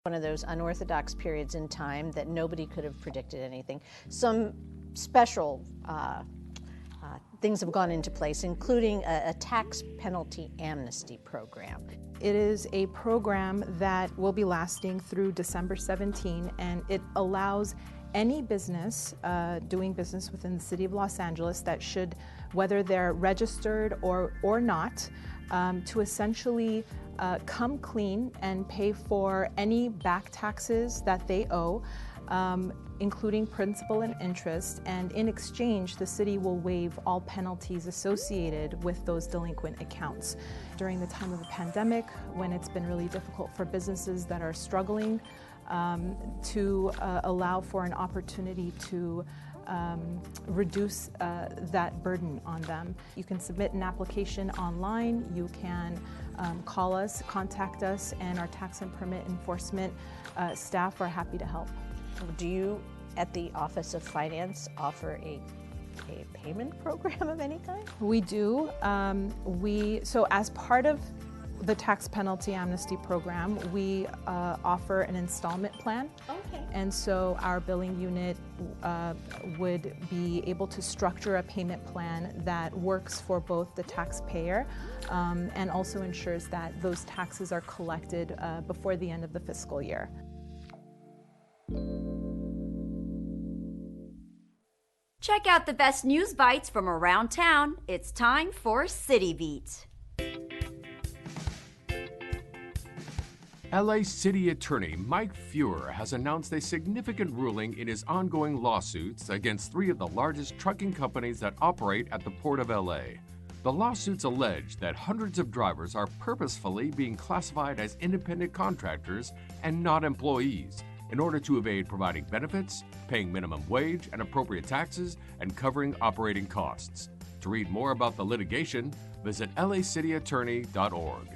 One of those unorthodox periods in time that nobody could have predicted anything. Some special things have gone into place, including a tax penalty amnesty program. It is a program that will be lasting through December 17, and it allows any business doing business within the City of Los Angeles that should, whether they're registered or not, to essentially come clean and pay for any back taxes that they owe, including principal and interest, and in exchange, the city will waive all penalties associated with those delinquent accounts. During the time of the pandemic, when it's been really difficult for businesses that are struggling, to allow for an opportunity to reduce that burden on them. You can submit an application online, you can call us, contact us, and our tax and permit enforcement staff are happy to help. Do you, at the Office of Finance, offer a payment program of any kind? We do. So as part of the tax penalty amnesty program, we offer an installment plan. Okay. And so our billing unit would be able to structure a payment plan that works for both the taxpayer and also ensures that those taxes are collected before the end of the fiscal year. Check out the best news bites from around town. It's time for City Beat. LA City Attorney Mike Feuer has announced a significant ruling in his ongoing lawsuits against 3 of the largest trucking companies that operate at the Port of LA. The lawsuits allege that hundreds of drivers are purposefully being classified as independent contractors and not employees in order to evade providing benefits, paying minimum wage and appropriate taxes, and covering operating costs. To read more about the litigation, visit lacityattorney.org.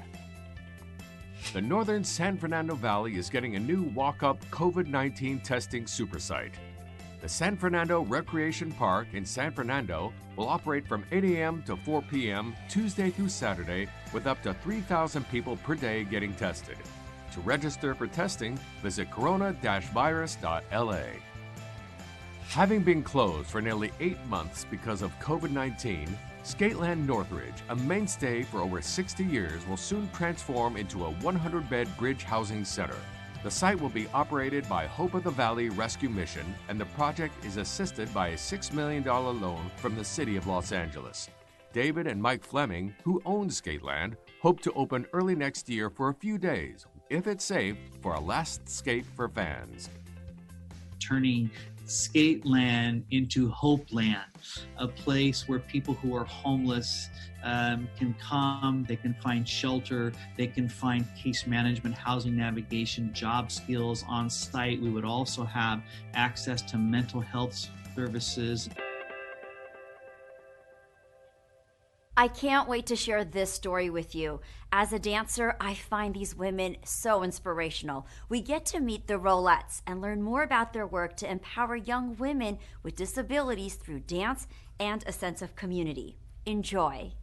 The northern San Fernando Valley is getting a new walk-up COVID-19 testing super site. The San Fernando Recreation Park in San Fernando will operate from 8 a.m. to 4 p.m. Tuesday through Saturday with up to 3,000 people per day getting tested. To register for testing, visit corona-virus.la. Having been closed for nearly 8 months because of COVID-19, Skateland Northridge, a mainstay for over 60 years, will soon transform into a 100-bed bridge housing center. The site will be operated by Hope of the Valley Rescue Mission, and the project is assisted by a $6 million loan from the City of Los Angeles. David and Mike Fleming, who own Skateland, hope to open early next year for a few days, if it's safe, for a last skate for fans. Turning Skateland into Hopeland, a place where people who are homeless can come, they can find shelter, they can find case management, housing navigation, job skills on site. We would also have access to mental health services. I can't wait to share this story with you. As a dancer, I find these women so inspirational. We get to meet the Rollettes and learn more about their work to empower young women with disabilities through dance and a sense of community. Enjoy.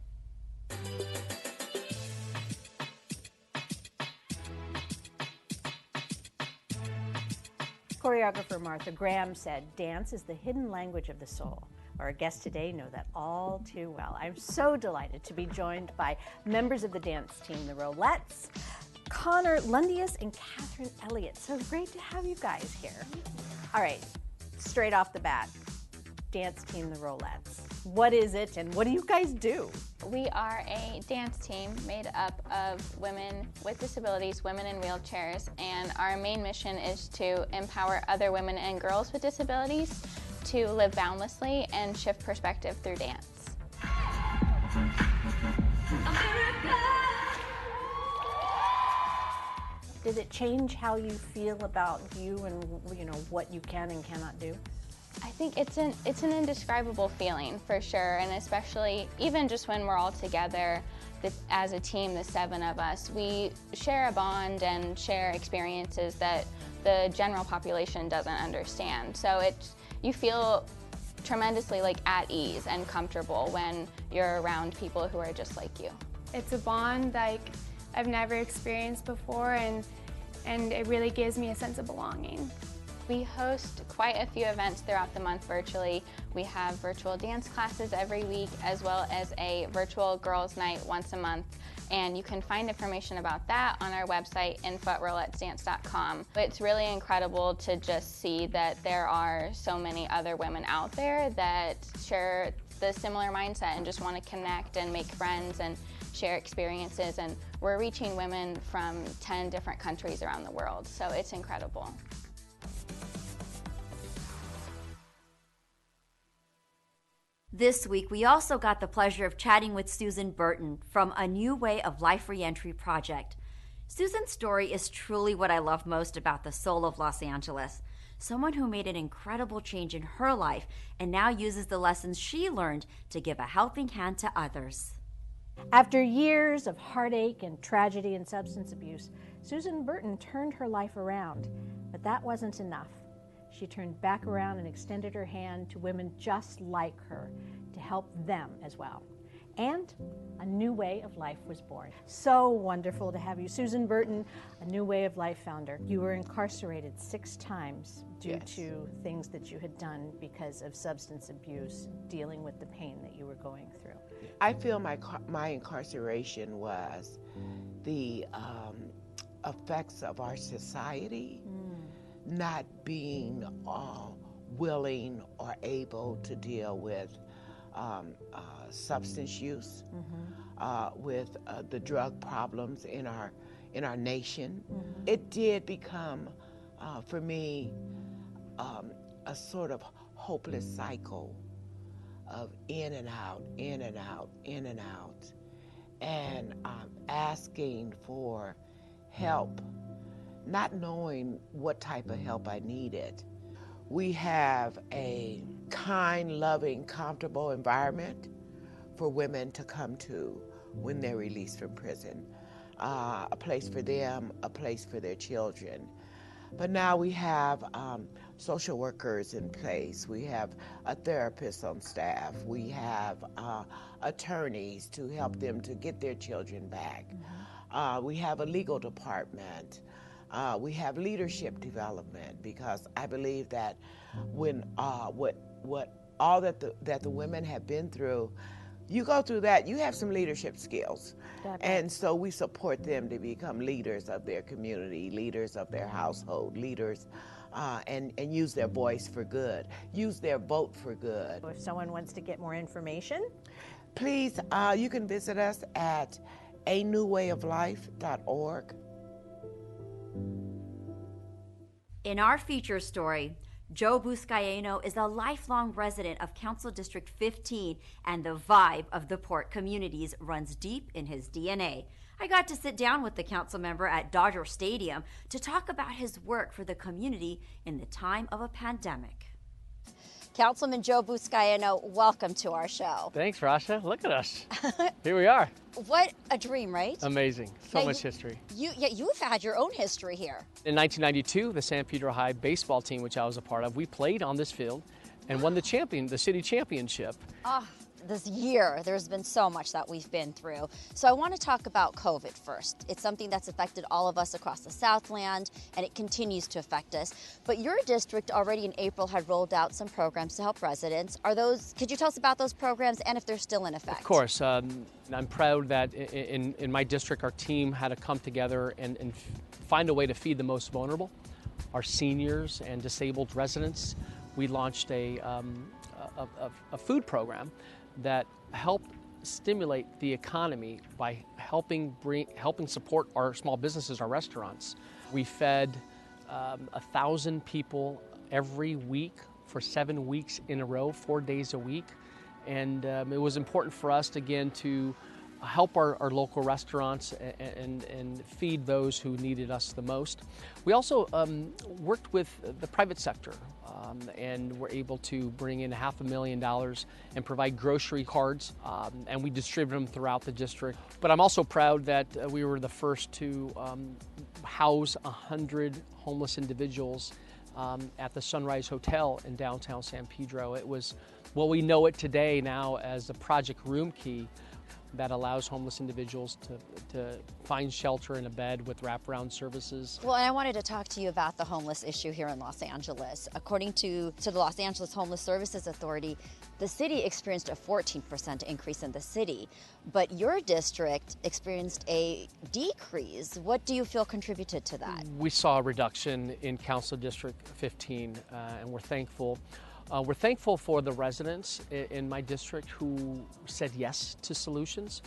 Choreographer Martha Graham said, "Dance is the hidden language of the soul." Our guests today know that all too well. I'm so delighted to be joined by members of the dance team, the Rollettes, Connor Lundius and Catherine Elliott. So great to have you guys here. All right, straight off the bat, dance team, the Rollettes. What is it and what do you guys do? We are a dance team made up of women with disabilities, women in wheelchairs, and our main mission is to empower other women and girls with disabilities to live boundlessly and shift perspective through dance. Did it change how you feel about you and what you can and cannot do? I think it's an indescribable feeling for sure, and especially even just when we're all together as a team, the 7 of us, we share a bond and share experiences that the general population doesn't understand. So you feel tremendously at ease and comfortable when you're around people who are just like you. It's a bond like I've never experienced before, and and it really gives me a sense of belonging. We host quite a few events throughout the month virtually. We have virtual dance classes every week, as well as a virtual girls' night once a month. And you can find information about that on our website, info@rolettesdance.com. It's really incredible to just see that there are so many other women out there that share the similar mindset and just want to connect and make friends and share experiences. And we're reaching women from 10 different countries around the world, so it's incredible. This week, we also got the pleasure of chatting with Susan Burton from A New Way of Life Reentry Project. Susan's story is truly what I love most about the soul of Los Angeles. Someone who made an incredible change in her life and now uses the lessons she learned to give a helping hand to others. After years of heartache and tragedy and substance abuse, Susan Burton turned her life around. But that wasn't enough. She turned back around and extended her hand to women just like her to help them as well. And a new way of life was born. So wonderful to have you. Susan Burton, A New Way of Life founder. You were incarcerated 6 times due to things that you had done because of substance abuse, dealing with the pain that you were going through. I feel my incarceration was the effects of our society not being willing or able to deal with substance use, with the drug problems in our nation. It did become, for me, a sort of hopeless cycle of in and out, in and out, in and out, and asking for help, not knowing what type of help I needed. We have a kind, loving, comfortable environment for women to come to when they're released from prison. A place for them, a place for their children. But now we have social workers in place. We have a therapist on staff. We have attorneys to help them to get their children back. We have a legal department. We have leadership development, because I believe that when all that the women have been through, you go through that, you have some leadership skills. And so we support them to become leaders of their community, leaders of their household, leaders, and use their voice for good, use their vote for good. If someone wants to get more information, please, you can visit us at anewwayoflife.org. In our feature story, Joe Buscaino is a lifelong resident of Council District 15, and the vibe of the Port communities runs deep in his DNA. I got to sit down with the council member at Dodger Stadium to talk about his work for the community in the time of a pandemic. Councilman Joe Buscaino, welcome to our show. Thanks, Rasha. Look at us. Here we are. What a dream, right? Amazing. So much history. You've had your own history here. In 1992, the San Pedro High baseball team, which I was a part of, we played on this field and won the city championship. This year, there's been so much that we've been through. So I want to talk about COVID first. It's something that's affected all of us across the Southland, and it continues to affect us. But your district already in April had rolled out some programs to help residents. Could you tell us about those programs and if they're still in effect? Of course. I'm proud that in my district, our team had to come together and find a way to feed the most vulnerable, our seniors and disabled residents. We launched a food program that helped stimulate the economy by helping support our small businesses, our restaurants. We fed 1,000 people every week for 7 weeks in a row, 4 days a week. And it was important for us, again, to help our local restaurants and feed those who needed us the most. We also worked with the private sector and were able to bring in $500,000 and provide grocery cards, and we distribute them throughout the district. But I'm also proud that we were the first to house 100 homeless individuals at the Sunrise Hotel in downtown San Pedro. It was, well, we know it today now as the Project Room Key. that allows homeless individuals to find shelter in a bed with wraparound services. Well, and I wanted to talk to you about the homeless issue here in Los Angeles. According to the Los Angeles Homeless Services Authority, the city experienced a 14% increase in the city, but your district experienced a decrease. What do you feel contributed to that? We saw a reduction in Council District 15, and we're thankful. We're thankful for the residents in my district who said yes to solutions.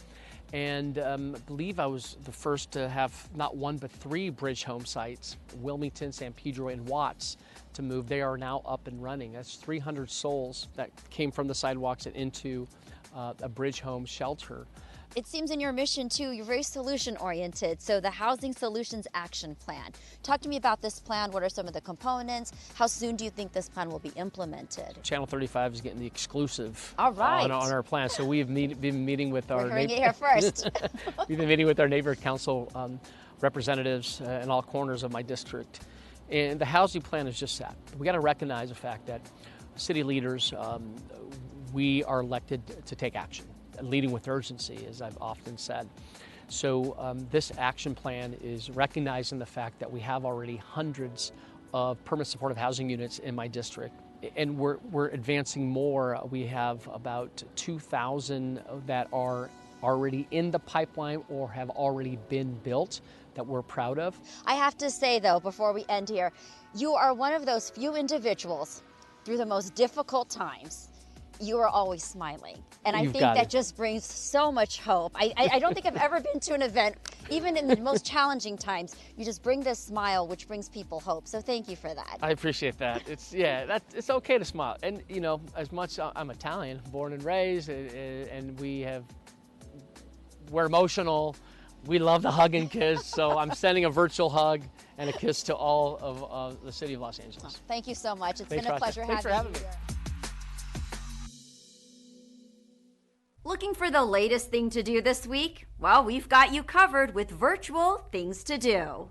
And I believe I was the first to have not one but 3 bridge home sites, Wilmington, San Pedro, and Watts, to move. They are now up and running. That's 300 souls that came from the sidewalks and into a bridge home shelter. It seems in your mission, too, you're very solution-oriented, so the Housing Solutions Action Plan. Talk to me about this plan. What are some of the components? How soon do you think this plan will be implemented? Channel 35 is getting the exclusive All right. on our plan. So we've been meeting with our We're hearing it here first. We've been meeting with our neighborhood council representatives in all corners of my district. And the housing plan is just that. We got to recognize the fact that city leaders, we are elected to take action, leading with urgency, as I've often said. So this action plan is recognizing the fact that we have already hundreds of permanent supportive housing units in my district, and we're advancing more. We have about 2,000 that are already in the pipeline or have already been built that we're proud of. I have to say, though, before we end here, you are one of those few individuals through the most difficult times. You are always smiling. And I think that just brings so much hope. I don't think I've ever been to an event, even in the most challenging times, you just bring this smile, which brings people hope. So thank you for that. I appreciate that. It's okay to smile. And, you know, as much, I'm Italian, born and raised, and we're emotional. We love to hug and kiss. So I'm sending a virtual hug and a kiss to all of the city of Los Angeles. Thank you so much. It's Thanks been a pleasure having you. Looking for the latest thing to do this week? Well, we've got you covered with virtual things to do.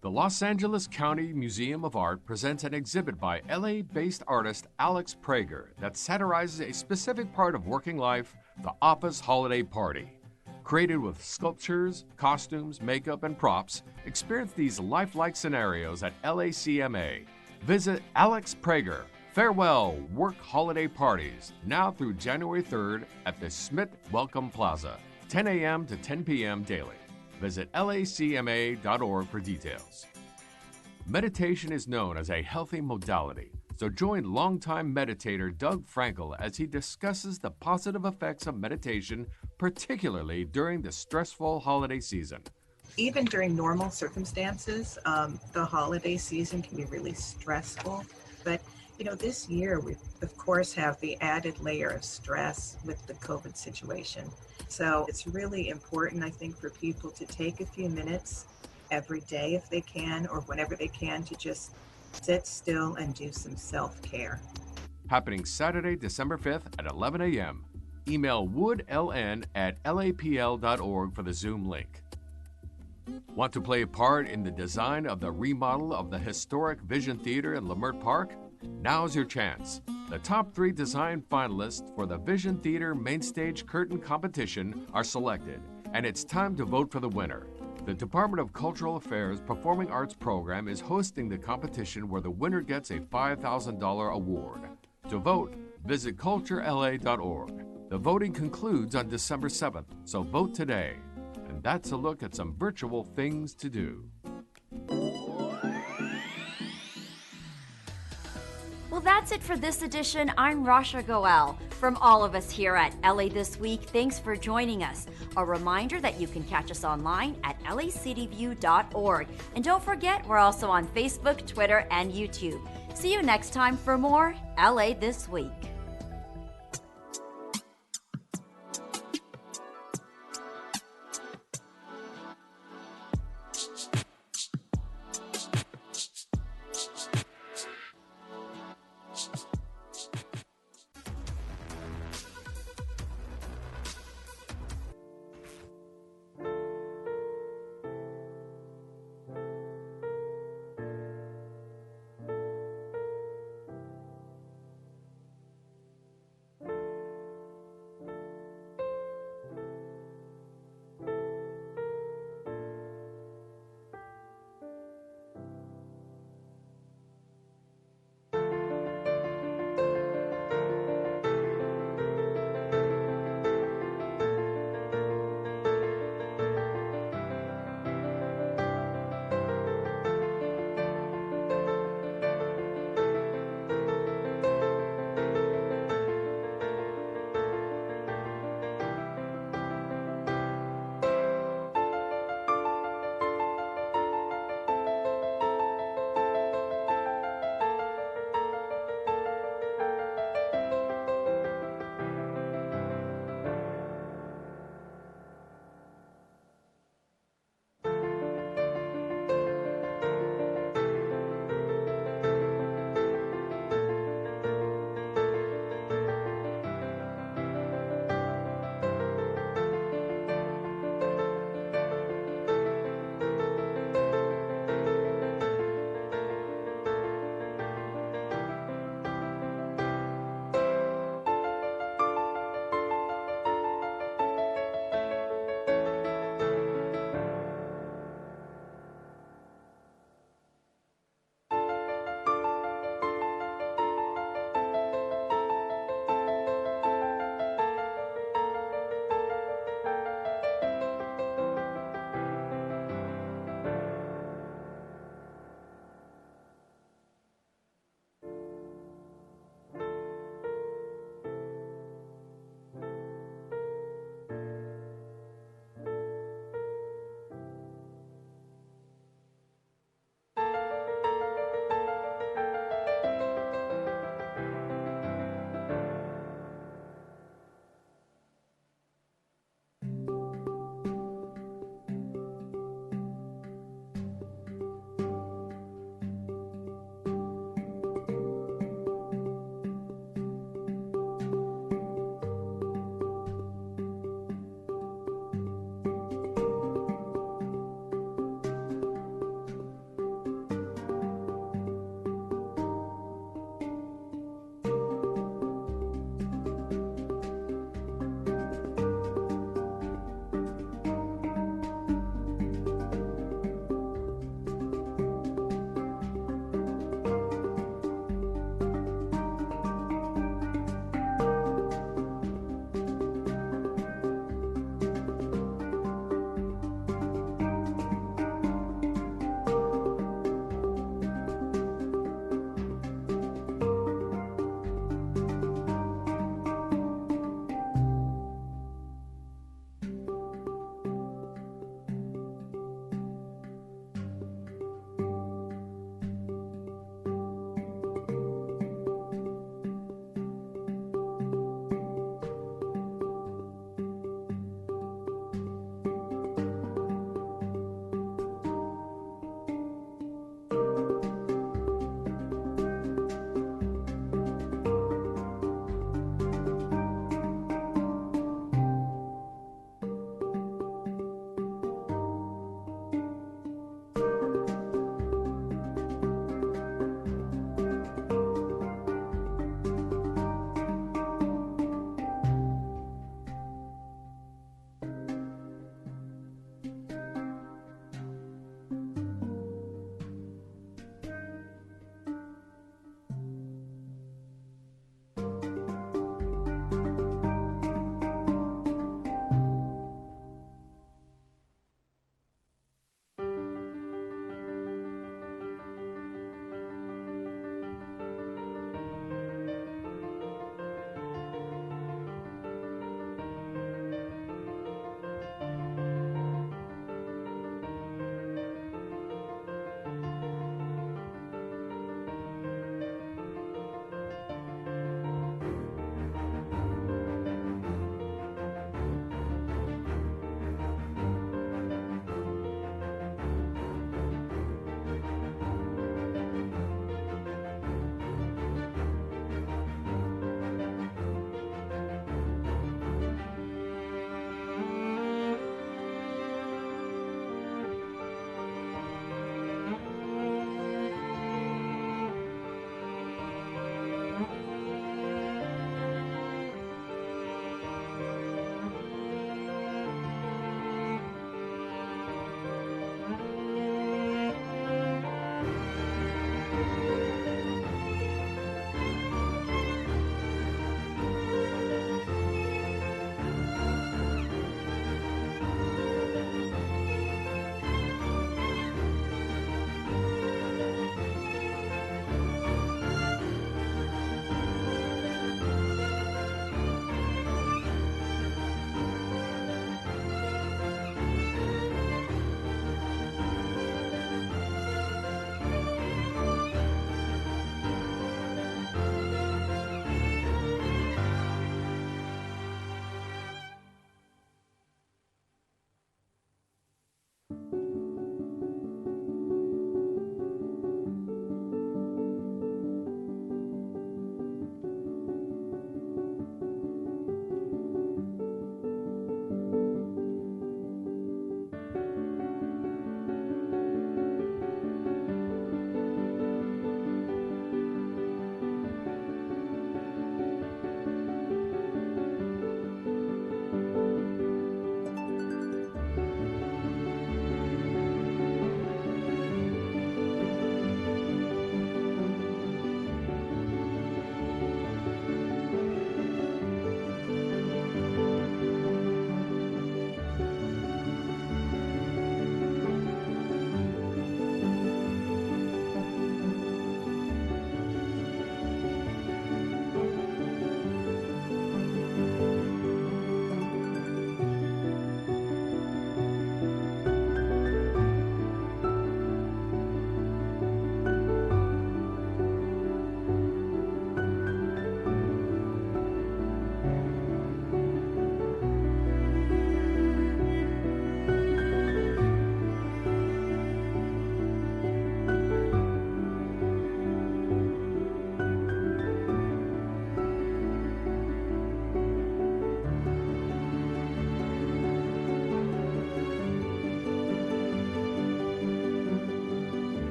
The Los Angeles County Museum of Art presents an exhibit by LA-based artist Alex Prager that satirizes a specific part of working life, the office holiday party. Created with sculptures, costumes, makeup, and props, experience these lifelike scenarios at LACMA. Visit Alex Prager. Farewell Work Holiday Parties, now through January 3rd at the Smith Welcome Plaza, 10 a.m. to 10 p.m. daily. Visit lacma.org for details. Meditation is known as a healthy modality, so join longtime meditator Doug Frankel as he discusses the positive effects of meditation, particularly during the stressful holiday season. Even during normal circumstances, the holiday season can be really stressful, but you know, this year we, of course, have the added layer of stress with the COVID situation. So it's really important, I think, for people to take a few minutes every day if they can, or whenever they can, to just sit still and do some self-care. Happening Saturday, December 5th at 11 a.m. Email woodln@lapl.org for the Zoom link. Want to play a part in the design of the remodel of the historic Vision Theater in Leimert Park? Now's your chance. The top 3 design finalists for the Vision Theater Mainstage Curtain Competition are selected, and it's time to vote for the winner. The Department of Cultural Affairs Performing Arts Program is hosting the competition where the winner gets a $5,000 award. To vote, visit culturela.org. The voting concludes on December 7th, so vote today. And that's a look at some virtual things to do. Well, that's it for this edition. I'm Rasha Goel. From all of us here at LA This Week, thanks for joining us. A reminder that you can catch us online at lacityview.org. And don't forget, we're also on Facebook, Twitter, and YouTube. See you next time for more LA This Week.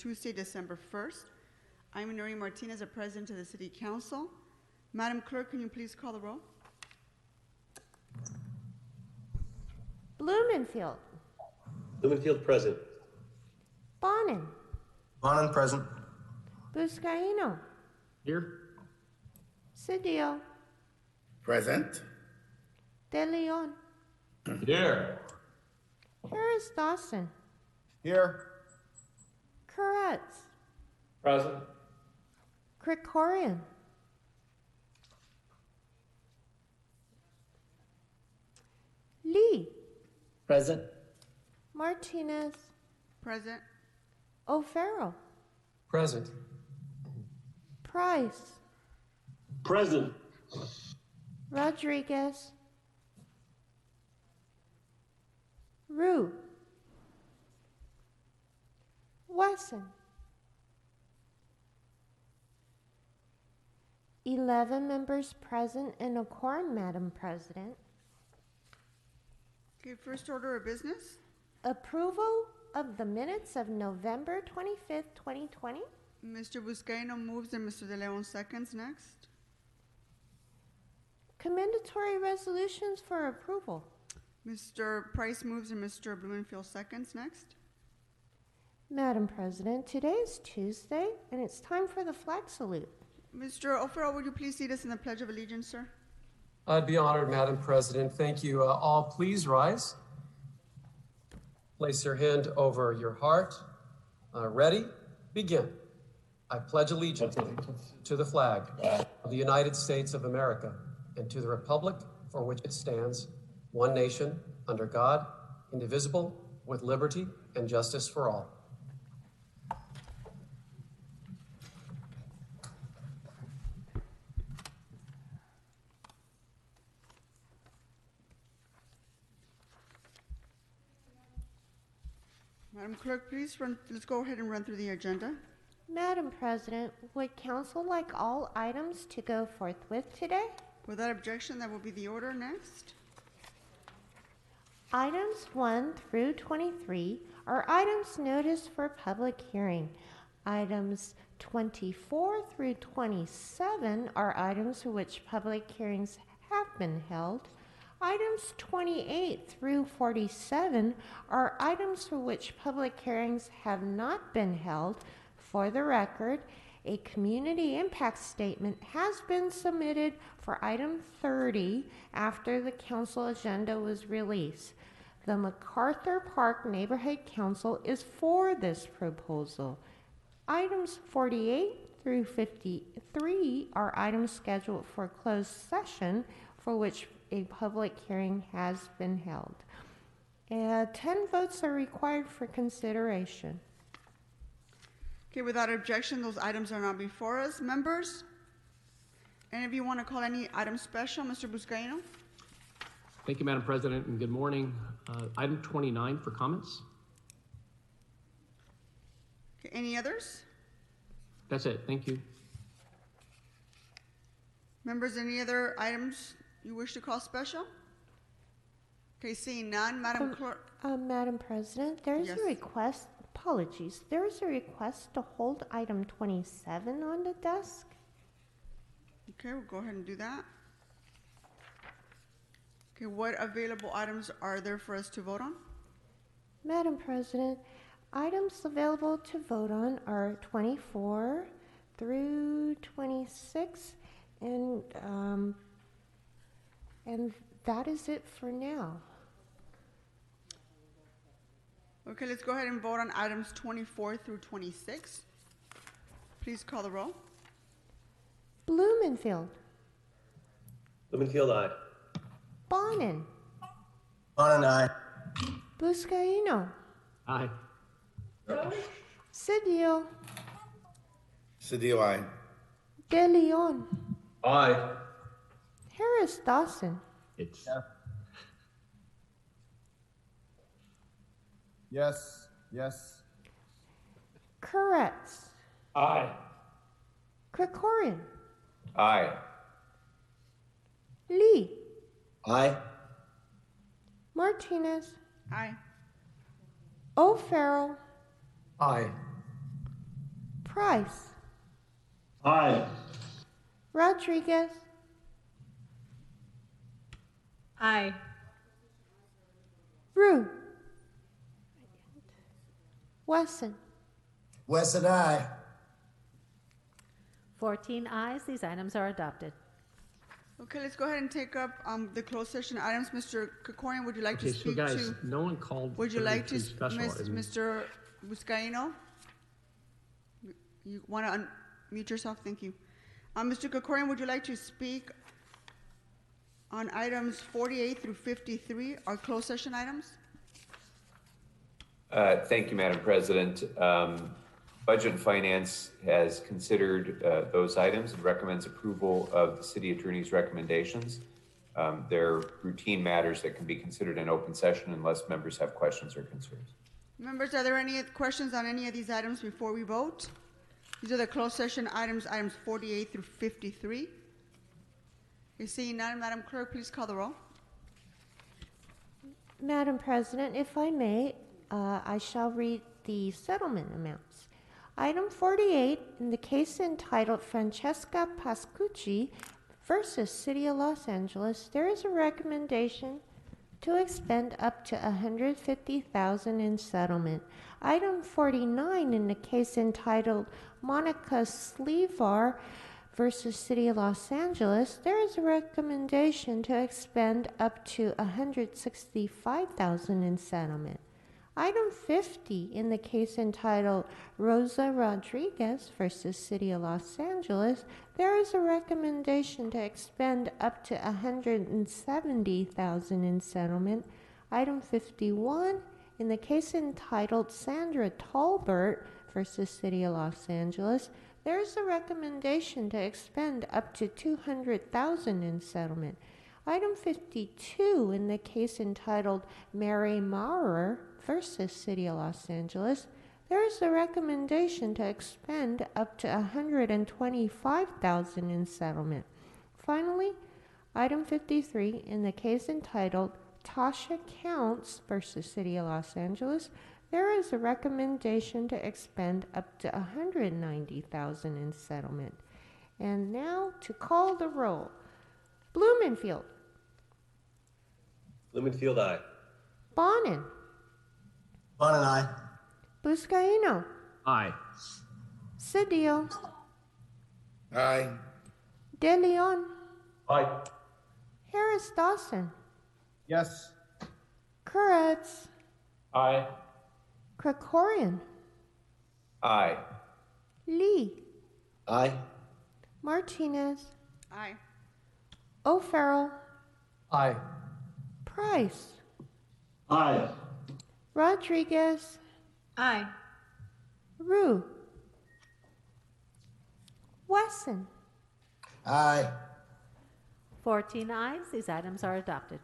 Tuesday, December 1st. I'm Nuri Martinez, the President of the City Council. Madam Clerk, can you please call the roll? Blumenfield. Blumenfield present. Bonin. Bonin present. Buscaino. Here. Cedillo. Present. De Leon. Here. Harris Dawson. Here. Koretz. Present. Krikorian. Lee. Present. Martinez. Present. O'Farrell. Present. Price. Present. Rodriguez. Rue. Wesson. 11 members present and a quorum, Madam President. Okay, first order of business. Approval of the minutes of November 25th, 2020. Mr. Buscaino moves and Mr. De Leon seconds. Next. Commendatory resolutions for approval. Mr. Price moves and Mr. Blumenfield seconds. Next. Madam President, today is Tuesday and it's time for the flag salute. Mr. O'Farrell, would you please lead us in the Pledge of Allegiance, sir? I'd be honored, Madam President. Thank you. All please rise. Place your hand over your heart. Ready? Begin. I pledge allegiance to the flag of the United States of America and to the republic for which it stands, one nation, under God, indivisible, with liberty and justice for all. Madam Clerk, please let's go ahead and run through the agenda. Madam President, would Council like all items to go forthwith today? Without objection, that will be the order. Next. Items 1 through 23 are items noticed for public hearing. Items 24 through 27 are items for which public hearings have been held. Items 28 through 47 are items for which public hearings have not been held. For the record, a community impact statement has been submitted for item 30 after the council agenda was released. The MacArthur Park Neighborhood Council is for this proposal. Items 48 through 53 are items scheduled for closed session for which a public hearing has been held. 10 votes are required for consideration. Okay, without objection, those items are now before us. Members, any of you want to call any item special? Mr. Buscaino? Thank you, Madam President, and good morning. Item 29 for comments. Okay, any others? That's it. Thank you. Members, any other items you wish to call special? Okay, seeing none, Madam Clerk. Madam President, there's Yes. a request, apologies, there's a request to hold item 27 on the desk. Okay, we'll go ahead and do that. Okay, what available items are there for us to vote on? Madam President, items available to vote on are 24 through 26, and that is it for now. Okay, let's go ahead and vote on items 24 through 26. Please call the roll. Blumenfield. Blumenfield, aye. Bonin. Bonin, aye. Buscaino. Aye. Cedillo. Cedillo, aye. De Leon. Aye. Harris Dawson. It's Yes. Yes. Koretz. Aye. Krikorian. Aye. Lee. Aye. Martinez. Aye. O'Farrell. Aye. Price. Aye. Rodriguez. Aye. Rue. Wesson. Wesson, aye. 14 ayes. These items are adopted. Okay, let's go ahead and take up the closed session items. Mr. Krikorian, would you like to Okay, so speak guys, to? no one called. Would you like to, special, Mr. Buscaino? You want to unmute yourself? Thank you. Mr. Krikorian, would you like to speak on items 48 through 53, our closed session items? Thank you, Madam President. Budget and Finance has considered those items and recommends approval of the City Attorney's recommendations. They're routine matters that can be considered in open session unless members have questions or concerns. Members, are there any questions on any of these items before we vote? These are the closed session items, items 48 through 53. You see none, Madam Clerk, please call the roll. Madam President, if I may, I shall read the settlement amounts. Item 48, in the case entitled Francesca Pascucci versus City of Los Angeles, there is a recommendation to expend up to $150,000 in settlement. Item 49, in the case entitled Monica Slevar versus City of Los Angeles, there is a recommendation to expend up to $165,000 in settlement. Item 50, in the case entitled Rosa Rodriguez versus City of Los Angeles, there is a recommendation to expend up to $170,000 in settlement. Item 51, in the case entitled Sandra Tolbert versus City of Los Angeles, there is a recommendation to expend up to $200,000 in settlement. Item 52, in the case entitled Mary Maurer versus City of Los Angeles, there is a recommendation to expend up to $125,000 in settlement. Finally, item 53, in the case entitled Tasha Counts versus City of Los Angeles, there is a recommendation to expend up to $190,000 in settlement. And now to call the roll. Blumenfield. Blumenfield, aye. Bonin. Bonin, aye. Buscaino. Aye. Cedillo. Aye. De Leon. Aye. Harris Dawson. Yes. Kuretz. Aye. Krikorian. Aye. Lee. Aye. Martinez. Aye. O'Farrell. Aye. Price. Aye. Rodriguez. Aye. Rue. Wesson. Aye. 14 ayes. These items are adopted.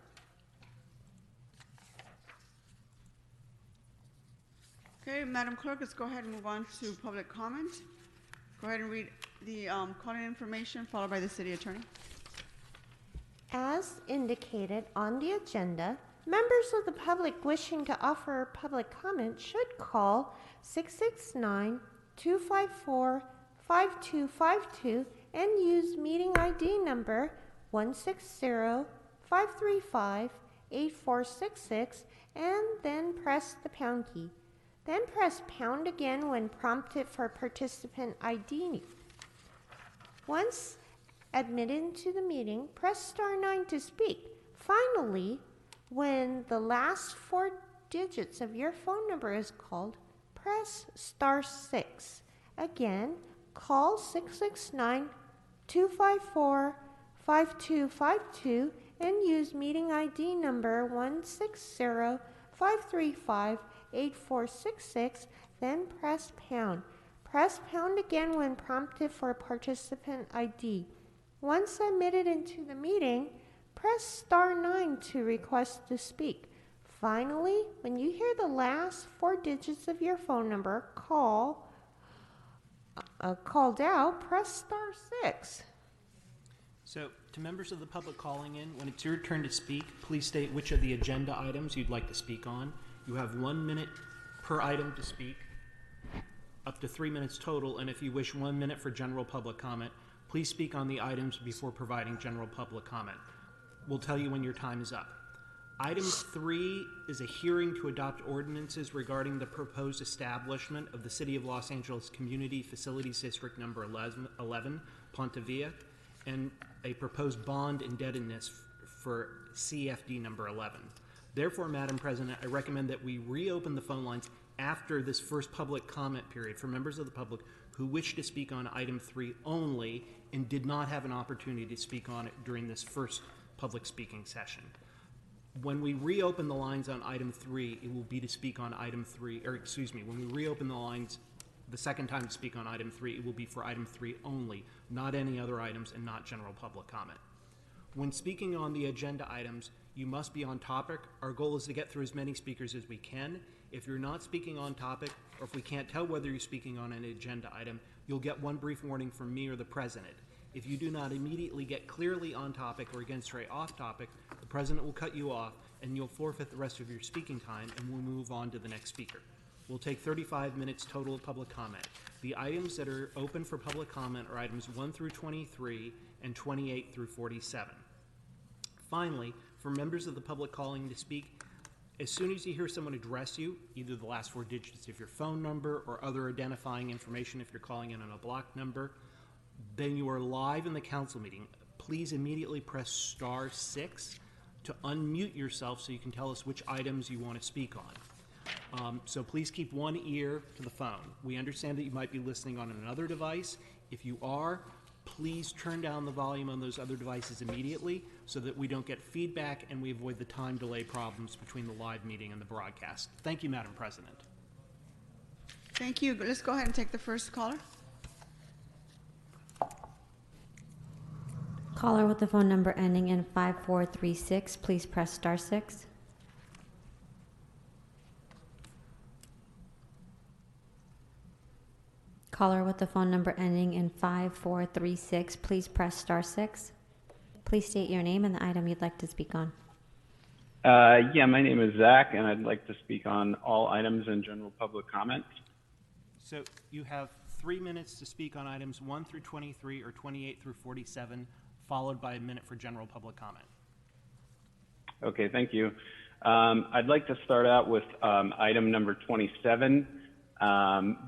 Okay, Madam Clerk, let's go ahead and move on to public comment. Go ahead and read the calling information followed by the City Attorney. As indicated on the agenda, members of the public wishing to offer public comment should call 669-254-5252 and use meeting ID number 160-535-8466 and then press the pound key. Then press pound again when prompted for participant ID. Once admitted into the meeting, press star 9 to speak. Finally, when the last 4 digits of your phone number is called, press star 6. Again, call 669-254-5252 and use meeting ID number 160-535-8466, then press pound. Press pound again when prompted for participant ID. Once admitted into the meeting, press star 9 to request to speak. Finally, when you hear the last 4 digits of your phone number called out, press star 6. So, to members of the public calling in, when it's your turn to speak, please state which of the agenda items you'd like to speak on. You have 1 minute per item to speak. up to 3 minutes total, and if you wish 1 minute for general public comment, please speak on the items before providing general public comment. We'll tell you when your time is up. Item 3 is a hearing to adopt ordinances regarding the proposed establishment of the City of Los Angeles Community Facilities District Number 11, Ponte Villa, and a proposed bond indebtedness for CFD Number 11. Therefore, Madam President, I recommend that we reopen the phone lines after this first public comment period for members of the public who wish to speak on item 3 only and did not have an opportunity to speak on it during this first public speaking session. When we reopen the lines on item 3, it will be to speak on item 3, or excuse me, when we reopen the lines the second time to speak on item 3, it will be for item 3 only, not any other items and not general public comment. When speaking on the agenda items, you must be on topic. Our goal is to get through as many speakers as we can. If you're not speaking on topic, or if we can't tell whether you're speaking on an agenda item, you'll get one brief warning from me or the president. If you do not immediately get clearly on topic or again straight off topic, the president will cut you off and you'll forfeit the rest of your speaking time, and we'll move on to the next speaker. We'll take 35 minutes total of public comment. The items that are open for public comment are items 1 through 23 and 28 through 47. Finally, for members of the public calling to speak, as soon as you hear someone address you, either the last 4 digits of your phone number or other identifying information if you're calling in on a block number, then you are live in the council meeting. Please immediately press *6 to unmute yourself so you can tell us which items you want to speak on. So please keep one ear to the phone. We understand that you might be listening on another device. If you are, please turn down the volume on those other devices immediately so that we don't get feedback and we avoid the time delay problems between the live meeting and the broadcast. Thank you, Madam President. Thank you. Let's go ahead and take the first caller. Caller with the phone number ending in 5436, please press *6. Caller with the phone number ending in 5436, please press *6. Please state your name and the item you'd like to speak on. Yeah, my name is Zach, and I'd like to speak on all items in general public comment. So you have 3 minutes to speak on items 1 through 23 or 28 through 47, followed by a minute for general public comment. Okay, thank you. I'd like to start out with item number 27.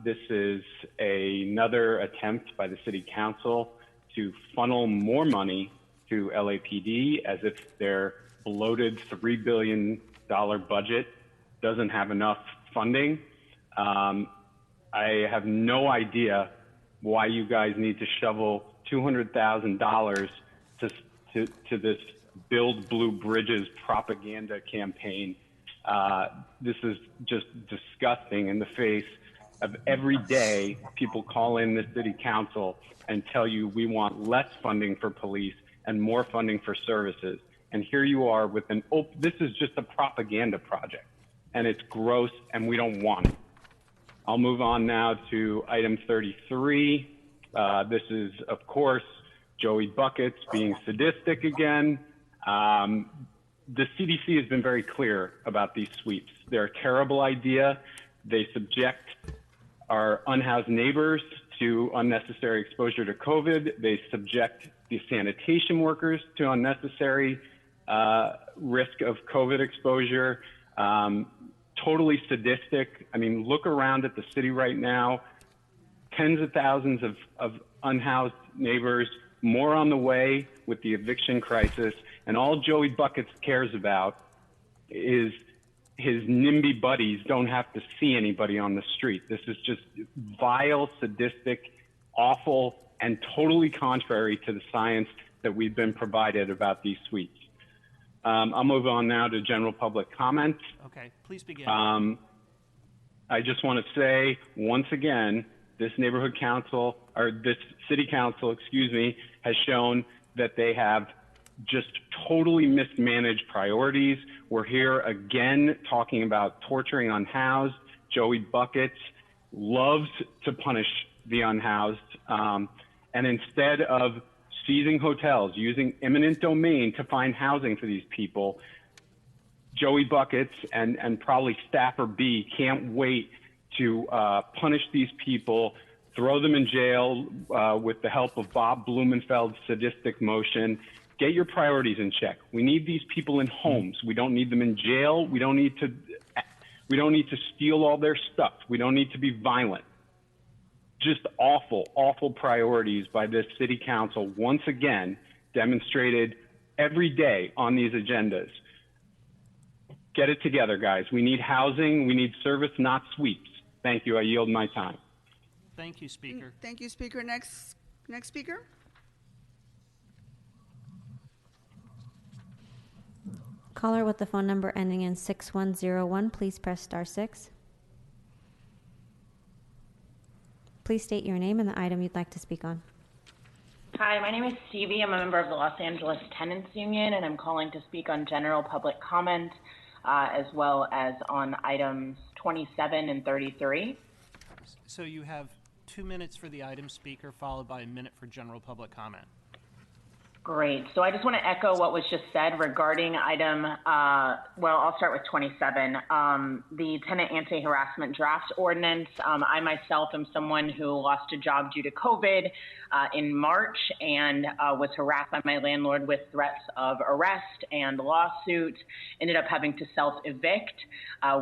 This is another attempt by the City Council to funnel more money to LAPD as if their bloated $3 billion budget doesn't have enough funding. I have no idea why you guys need to shovel $200,000 to this Build Blue Bridges propaganda campaign. This is just disgusting in the face of every day people call in the City Council and tell you we want less funding for police and more funding for services. And here you are with this is just a propaganda project, and it's gross and we don't want it. I'll move on now to item 33. This is, of course, Joey Buckets being sadistic again. The CDC has been very clear about these sweeps. They're a terrible idea. They subject our unhoused neighbors to unnecessary exposure to COVID. They subject the sanitation workers to unnecessary risk of COVID exposure. Totally sadistic. I mean, look around at the city right now. Tens of thousands of unhoused neighbors, more on the way with the eviction crisis. And all Joey Buckets cares about is his NIMBY buddies don't have to see anybody on the street. This is just vile, sadistic, awful, and totally contrary to the science that we've been provided about these sweeps. I'll move on now to general public comment. Okay, please begin. I just want to say once again, this neighborhood council, or this city council, excuse me, has shown that they have just totally mismanaged priorities. We're here again talking about torturing unhoused. Joey Buckets loves to punish the unhoused. And instead of seizing hotels, using eminent domain to find housing for these people, Joey Buckets and probably Staffer B can't wait to punish these people, throw them in jail with the help of Bob Blumenfeld's sadistic motion. Get your priorities in check. We need these people in homes. We don't need them in jail. We don't need to steal all their stuff. We don't need to be violent. Just awful, awful priorities by this city council, once again, demonstrated every day on these agendas. Get it together, guys. We need housing. We need service, not sweeps. Thank you. I yield my time. Thank you, Speaker. Thank you, Speaker. Next speaker. Caller with the phone number ending in 6101, please press *6. Please state your name and the item you'd like to speak on. Hi, my name is Stevie. I'm a member of the Los Angeles Tenants Union, and I'm calling to speak on general public comment, as well as on items 27 and 33. So you have 2 minutes for the item, Speaker, followed by a minute for general public comment. Great. So I just want to echo what was just said regarding item, well, I'll start with 27, the tenant anti-harassment draft ordinance. I myself am someone who lost a job due to COVID in March and was harassed by my landlord with threats of arrest and lawsuit, ended up having to self-evict.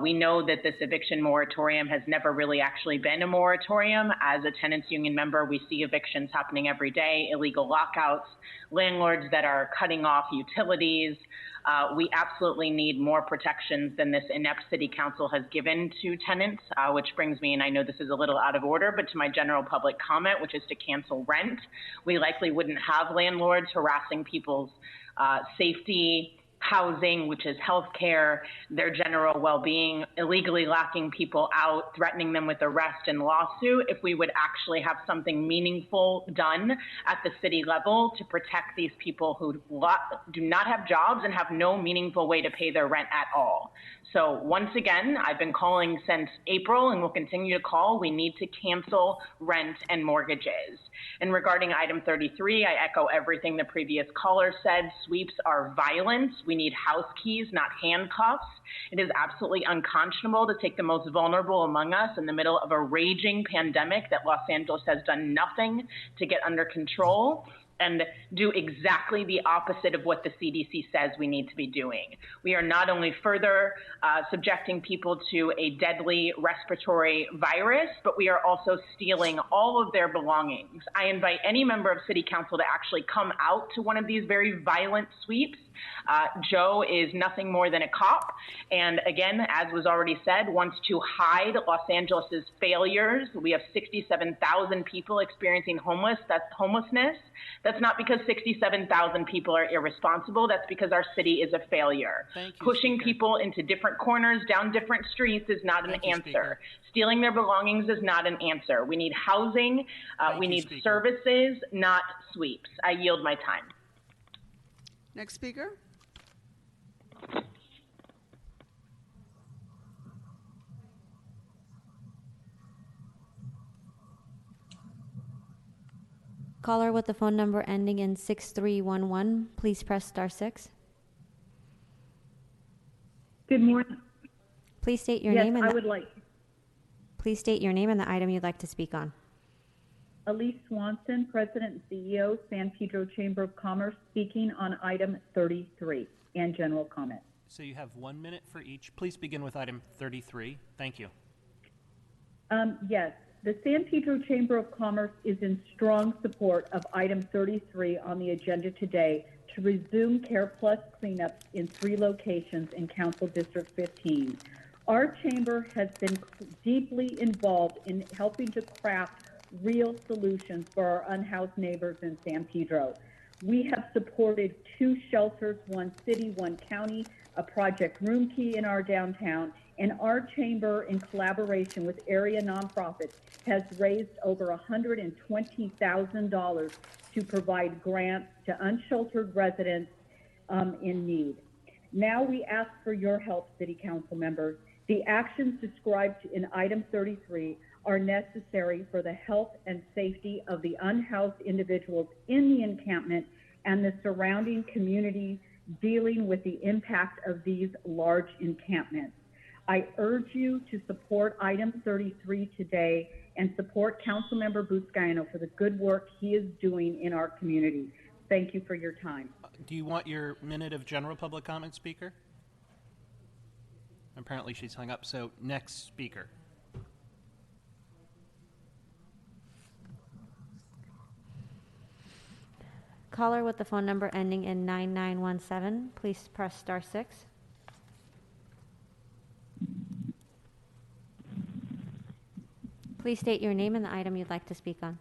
We know that this eviction moratorium has never really actually been a moratorium. As a tenants union member, we see evictions happening every day, illegal lockouts, landlords that are cutting off utilities. We absolutely need more protections than this inept city council has given to tenants, which brings me, and I know this is a little out of order, but to my general public comment, which is to cancel rent. We likely wouldn't have landlords harassing people's safety, housing, which is healthcare, their general well-being, illegally locking people out, threatening them with arrest and lawsuit, if we would actually have something meaningful done at the city level to protect these people who do not have jobs and have no meaningful way to pay their rent at all. So once again, I've been calling since April and will continue to call. We need to cancel rent and mortgages. And regarding item 33, I echo everything the previous caller said. Sweeps are violence. We need house keys, not handcuffs. It is absolutely unconscionable to take the most vulnerable among us in the middle of a raging pandemic that Los Angeles has done nothing to get under control, and do exactly the opposite of what the CDC says we need to be doing. We are not only further subjecting people to a deadly respiratory virus, but we are also stealing all of their belongings. I invite any member of City Council to actually come out to one of these very violent sweeps. Joe is nothing more than a cop, and again, as was already said, wants to hide Los Angeles's failures. We have 67,000 people experiencing homelessness. That's not because 67,000 people are irresponsible. That's because our city is a failure. Pushing people into different corners, down different streets is not an answer. Stealing their belongings is not an answer. We need housing. We need services, not sweeps. I yield my time. Next speaker. Caller with the phone number ending in 6311, please press *6. Good morning. Please state your Yes, name and I would like. Please state your name and the item you'd like to speak on. Elise Swanson, President and CEO, San Pedro Chamber of Commerce, speaking on item 33 and general comment. So you have 1 minute for each. Please begin with item 33. Thank you. Yes, the San Pedro Chamber of Commerce is in strong support of item 33 on the agenda today to resume Care Plus cleanups in 3 locations in Council District 15. Our chamber has been deeply involved in helping to craft real solutions for our unhoused neighbors in San Pedro. We have supported 2 shelters, 1 city, 1 county, a Project Room Key in our downtown, and our chamber, in collaboration with area nonprofits, has raised over $120,000 to provide grants to unsheltered residents in need. Now we ask for your help, City Council members. The actions described in item 33 are necessary for the health and safety of the unhoused individuals in the encampment and the surrounding community dealing with the impact of these large encampments. I urge you to support item 33 today and support Councilmember Buscaino for the good work he is doing in our community. Thank you for your time. Do you want your minute of general public comment, Speaker? Apparently she's hung up, so next speaker. Caller with the phone number ending in 9917, please press star 6. Please state your name and the item you'd like to speak on.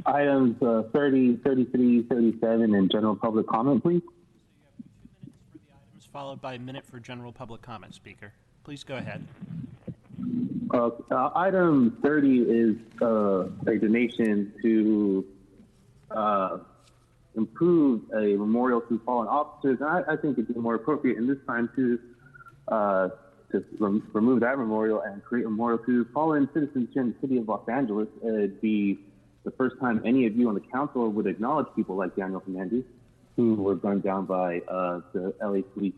Items 30, 33, 37, and general public comment, please. Followed by a minute for general public comment, Speaker. Please go ahead. Item 30 is a donation to improve a memorial to fallen officers. And I think it'd be more appropriate in this time to remove that memorial and create a memorial to fallen citizens here in the city of Los Angeles. It'd be the first time any of you on the council would acknowledge people like Daniel Fernandez, who were gunned down by the LA Police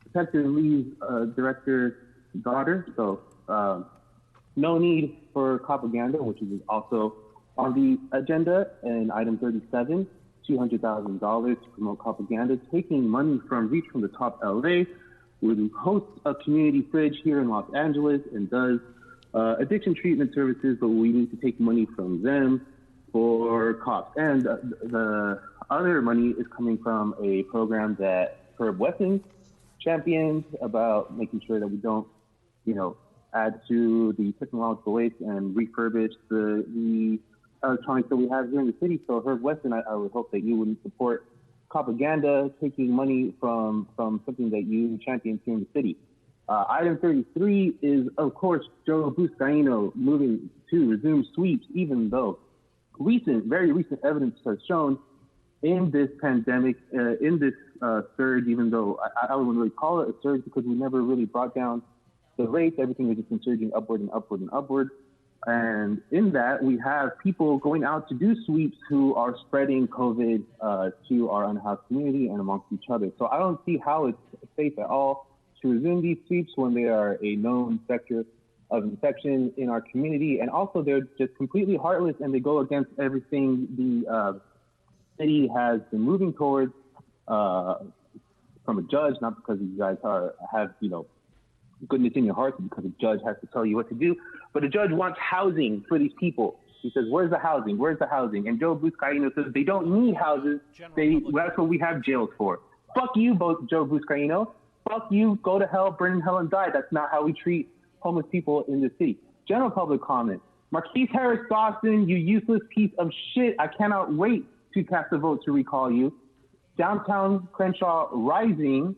Detective Lee's director's daughter. So no need for propaganda, which is also on the agenda. And item 37, $200,000 to promote propaganda, taking money from Reach from the Top LA, who hosts a community fridge here in Los Angeles and does addiction treatment services, but we need to take money from them for cops. And the other money is coming from a program that Herb Wesson championed about making sure that we don't, add to the technological waste and refurbish the electronics that we have here in the city. So Herb Wesson, I would hope that you wouldn't support propaganda, taking money from something that you championed here in the city. Item 33 is, of course, Joe Buscaino moving to resume sweeps, even though very recent evidence has shown in this pandemic, in this surge, even though I wouldn't really call it a surge because we never really brought down the rates, everything has just been surging upward and upward and upward. And in that, we have people going out to do sweeps who are spreading COVID to our unhoused community and amongst each other. So I don't see how it's safe at all to resume these sweeps when they are a known sector of infection in our community. And also, they're just completely heartless and they go against everything the city has been moving towards from a judge, not because you guys have goodness in your heart, because a judge has to tell you what to do. But a judge wants housing for these people. He says, where's the housing? Where's the housing? And Joe Buscaino says they don't need houses. That's what we have jails for. Fuck you, Joe Buscaino. Fuck you, go to hell, burn in hell and die. That's not how we treat homeless people in the city. General public comment. Marquise Harris Dawson, you useless piece of shit. I cannot wait to cast a vote to recall you. Downtown Crenshaw Rising,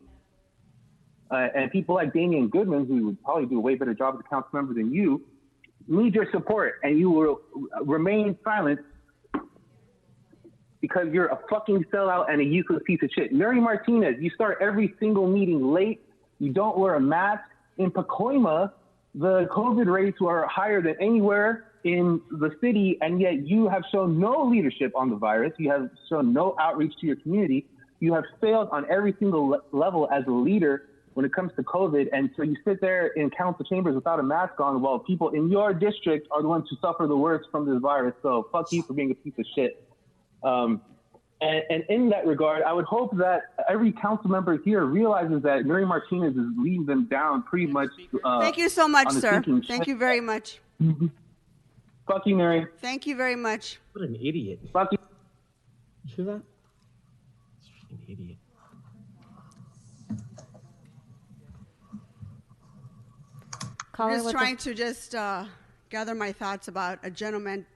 and people like Damian Goodman, who would probably do a way better job as a council member than you, need your support, and you will remain silent because you're a fucking sellout and a useless piece of shit. Mary Martinez, you start every single meeting late. You don't wear a mask. In Pacoima, the COVID rates were higher than anywhere in the city, and yet you have shown no leadership on the virus. You have shown no outreach to your community. You have failed on every single level as a leader when it comes to COVID. And so you sit there in council chambers without a mask on while people in your district are the ones who suffer the worst from this virus. So fuck you for being a piece of shit. And in that regard, I would hope that every council member here realizes that Mary Martinez is leading them down pretty much. Thank you so much, sir. Thank you very much. Fuck you, Mary. Thank you very much. What an idiot. Fuck you. You hear that? An idiot. I'm just trying to just gather my thoughts about a gentleman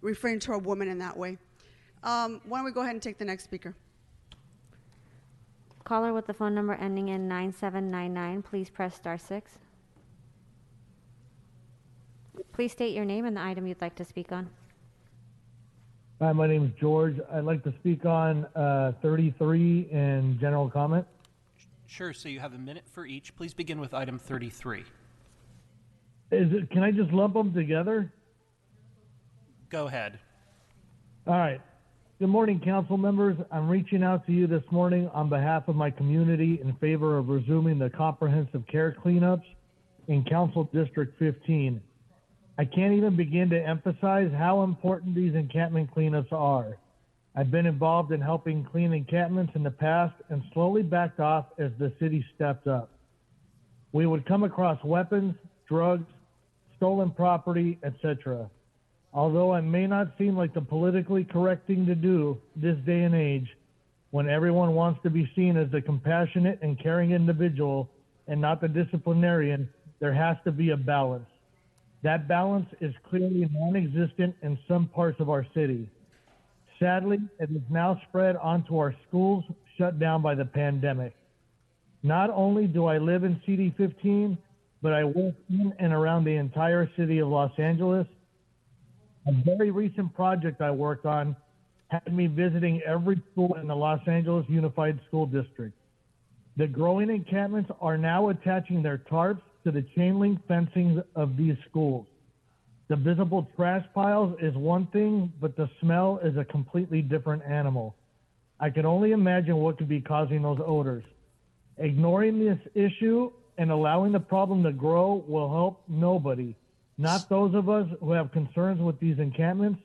referring to a woman in that way. Why don't we go ahead and take the next speaker? Caller with the phone number ending in 9799, please press star 6. Please state your name and the item you'd like to speak on. Hi, my name is George. I'd like to speak on 33 in general comment. Sure, so you have a minute for each. Please begin with item 33. Can I just lump them together? Go ahead. All right. Good morning, council members. I'm reaching out to you this morning on behalf of my community in favor of resuming the comprehensive care cleanups in Council District 15. I can't even begin to emphasize how important these encampment cleanups are. I've been involved in helping clean encampments in the past and slowly backed off as the city stepped up. We would come across weapons, drugs, stolen property, etc. Although it may not seem like the politically correct thing to do this day and age, when everyone wants to be seen as the compassionate and caring individual and not the disciplinarian, there has to be a balance. That balance is clearly non-existent in some parts of our city. Sadly, it has now spread onto our schools shut down by the pandemic. Not only do I live in CD15, but I work in and around the entire city of Los Angeles. A very recent project I worked on had me visiting every school in the Los Angeles Unified School District. The growing encampments are now attaching their tarps to the chain link fencing of these schools. The visible trash piles is one thing, but the smell is a completely different animal. I can only imagine what could be causing those odors. Ignoring this issue and allowing the problem to grow will help nobody. Not those of us who have concerns with these encampments,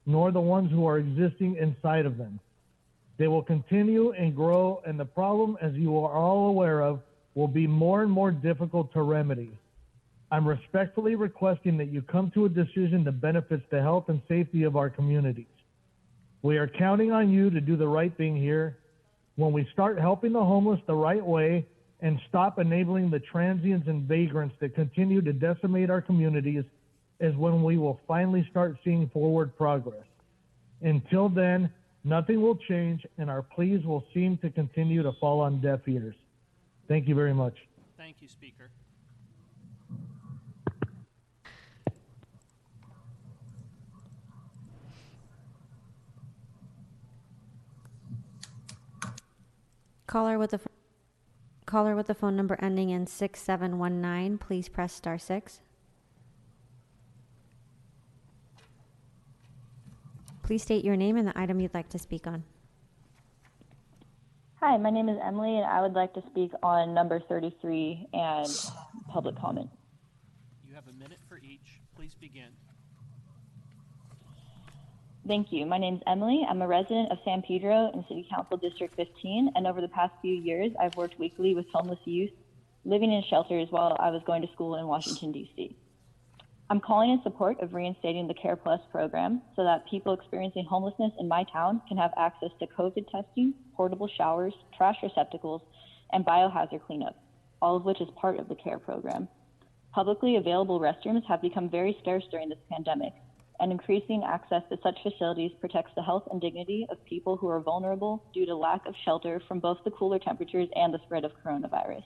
nor the ones who are existing inside of them. They will continue and grow, and the problem, as you are all aware of, will be more and more difficult to remedy. I'm respectfully requesting that you come to a decision that benefits the health and safety of our communities. We are counting on you to do the right thing here. When we start helping the homeless the right way, and stop enabling the transients and vagrants that continue to decimate our communities is when we will finally start seeing forward progress. Until then, nothing will change and our pleas will seem to continue to fall on deaf ears. Thank you very much. Thank you, Speaker. Caller with the phone number ending in 6719, please press *6. Please state your name and the item you'd like to speak on. Hi, my name is Emily, and I would like to speak on number 33 and public comment. You have a minute for each. Please begin. Thank you. My name is Emily. I'm a resident of San Pedro in City Council District 15, and over the past few years, I've worked weekly with homeless youth living in shelters while I was going to school in Washington, D.C. I'm calling in support of reinstating the Care Plus program so that people experiencing homelessness in my town can have access to COVID testing, portable showers, trash receptacles, and biohazard cleanup, all of which is part of the CARE program. Publicly available restrooms have become very scarce during this pandemic, and increasing access to such facilities protects the health and dignity of people who are vulnerable due to lack of shelter from both the cooler temperatures and the spread of coronavirus.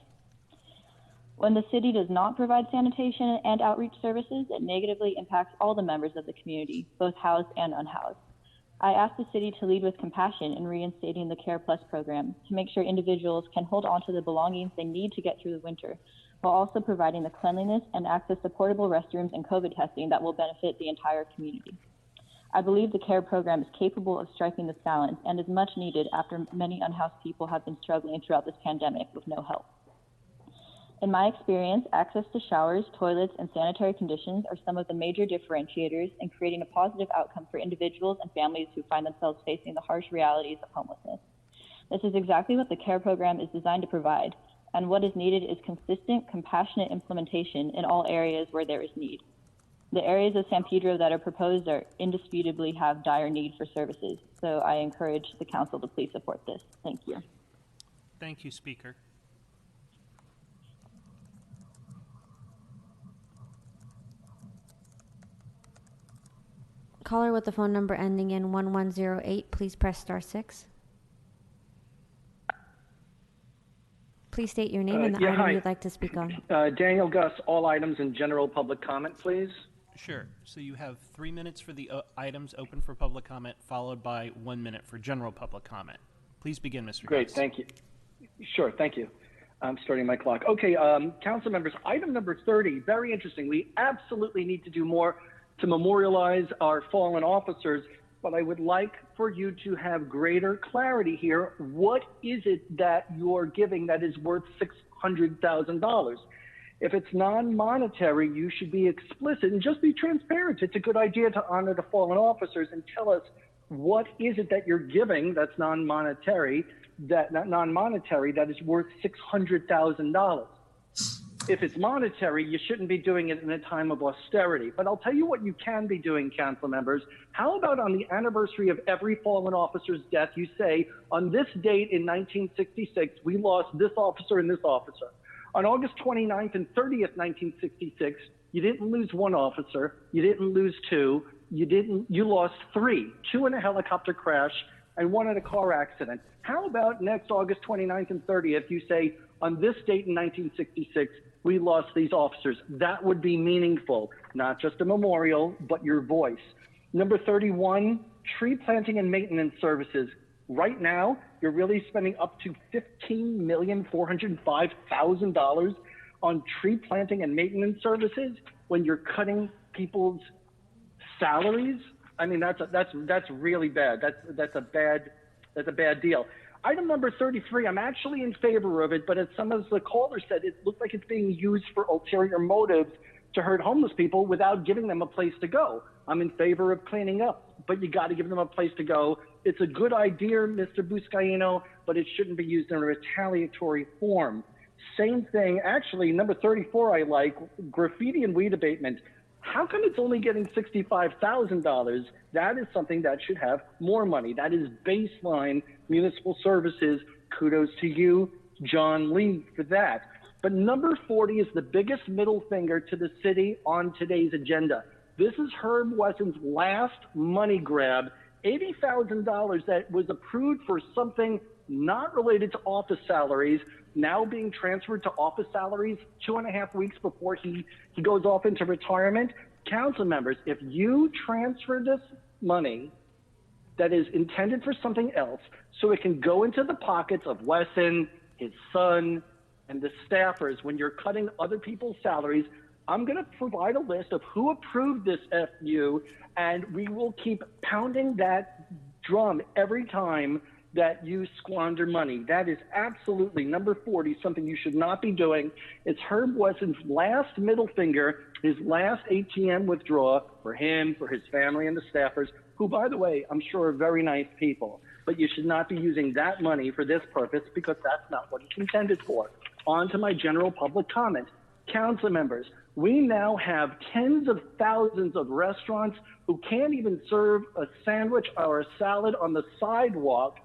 When the city does not provide sanitation and outreach services, it negatively impacts all the members of the community, both housed and unhoused. I ask the city to lead with compassion in reinstating the Care Plus program to make sure individuals can hold on to the belongings they need to get through the winter, while also providing the cleanliness and access to portable restrooms and COVID testing that will benefit the entire community. I believe the CARE program is capable of striking this balance and is much needed after many unhoused people have been struggling throughout this pandemic with no help. In my experience, access to showers, toilets, and sanitary conditions are some of the major differentiators in creating a positive outcome for individuals and families who find themselves facing the harsh realities of homelessness. This is exactly what the CARE program is designed to provide, and what is needed is consistent, compassionate implementation in all areas where there is need. The areas of San Pedro that are proposed are indisputably have dire need for services, so I encourage the council to please support this. Thank you. Thank you, Speaker. Caller with the phone number ending in 1108, please press *6. Please state your name and the item you'd like to speak on. Daniel Gus, all items in general public comment, please. Sure. So you have 3 minutes for the items open for public comment, followed by 1 minute for general public comment. Please begin, Mr. Great, Gus. thank you. Sure, thank you. I'm starting my clock. Okay, council members, item number 30, very interesting. We absolutely need to do more to memorialize our fallen officers. but I would like for you to have greater clarity here. What is it that you're giving that is worth $600,000? If it's non-monetary, you should be explicit and just be transparent. It's a good idea to honor the fallen officers and tell us what is it that you're giving that's non-monetary, that is worth $600,000. If it's monetary, you shouldn't be doing it in a time of austerity. But I'll tell you what you can be doing, council members. How about on the anniversary of every fallen officer's death, you say, on this date in 1966, we lost this officer and this officer. On August 29th and 30th, 1966, you didn't lose one officer, you didn't lose two, you lost three, two in a helicopter crash and one in a car accident. How about next August 29th and 30th, you say, on this date in 1966, we lost these officers. That would be meaningful, not just a memorial, but your voice. Number 31, tree planting and maintenance services. Right now, you're really spending up to $15,405,000 on tree planting and maintenance services when you're cutting people's salaries. I mean, that's really bad. That's a bad deal. Item number 33, I'm actually in favor of it, but as some of the callers said, it looks like it's being used for ulterior motives to hurt homeless people without giving them a place to go. I'm in favor of cleaning up, but you got to give them a place to go. It's a good idea, Mr. Buscaino, but it shouldn't be used in a retaliatory form. Same thing, actually, number 34 I like, graffiti and weed abatement. How come it's only getting $65,000? That is something that should have more money. That is baseline municipal services. Kudos to you, John Lee, for that. But number 40 is the biggest middle finger to the city on today's agenda. This is Herb Wesson's last money grab, $80,000 that was approved for something not related to office salaries, now being transferred to office salaries 2.5 weeks before he goes off into retirement. Council members, if you transfer this money that is intended for something else so it can go into the pockets of Wesson, his son, and the staffers when you're cutting other people's salaries, I'm going to provide a list of who approved this FU, and we will keep pounding that drum every time that you squander money. That is absolutely, number 40, something you should not be doing. It's Herb Wesson's last middle finger, his last ATM withdrawal for him, for his family, and the staffers, who, by the way, I'm sure are very nice people. But you should not be using that money for this purpose because that's not what it's intended for. On to my general public comment. Council members, we now have tens of thousands of restaurants who can't even serve a sandwich or a salad on the sidewalk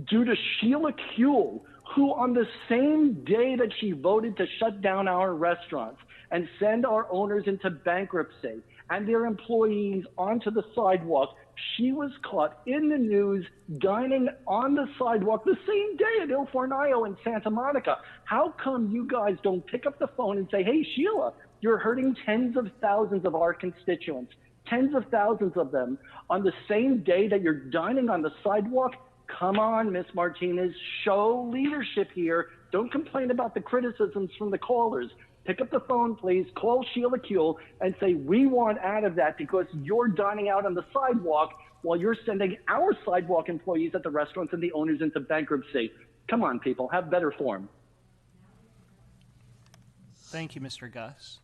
due to Sheila Kuehl, who on the same day that she voted to shut down our restaurants and send our owners into bankruptcy and their employees onto the sidewalk, she was caught in the news dining on the sidewalk the same day at Il Fornaio in Santa Monica. How come you guys don't pick up the phone and say, hey, Sheila, you're hurting tens of thousands of our constituents, tens of thousands of them, on the same day that you're dining on the sidewalk? Come on, Ms. Martinez, show leadership here. Don't complain about the criticisms from the callers. Pick up the phone, please. Call Sheila Kuehl and say, we want out of that because you're dining out on the sidewalk while you're sending our sidewalk employees at the restaurants and the owners into bankruptcy. Come on, people, have better form. Thank you, Mr. Gus.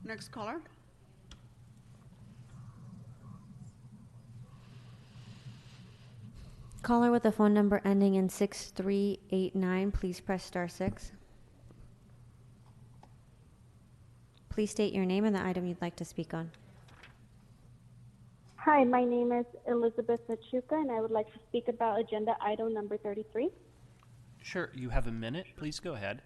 Next caller. Caller with a phone number ending in 6389, please press *6. Please state your name and the item you'd like to speak on. Hi, my name is Elizabeth Machuca, and I would like to speak about agenda item number 33. Sure, you have a minute. Please go ahead.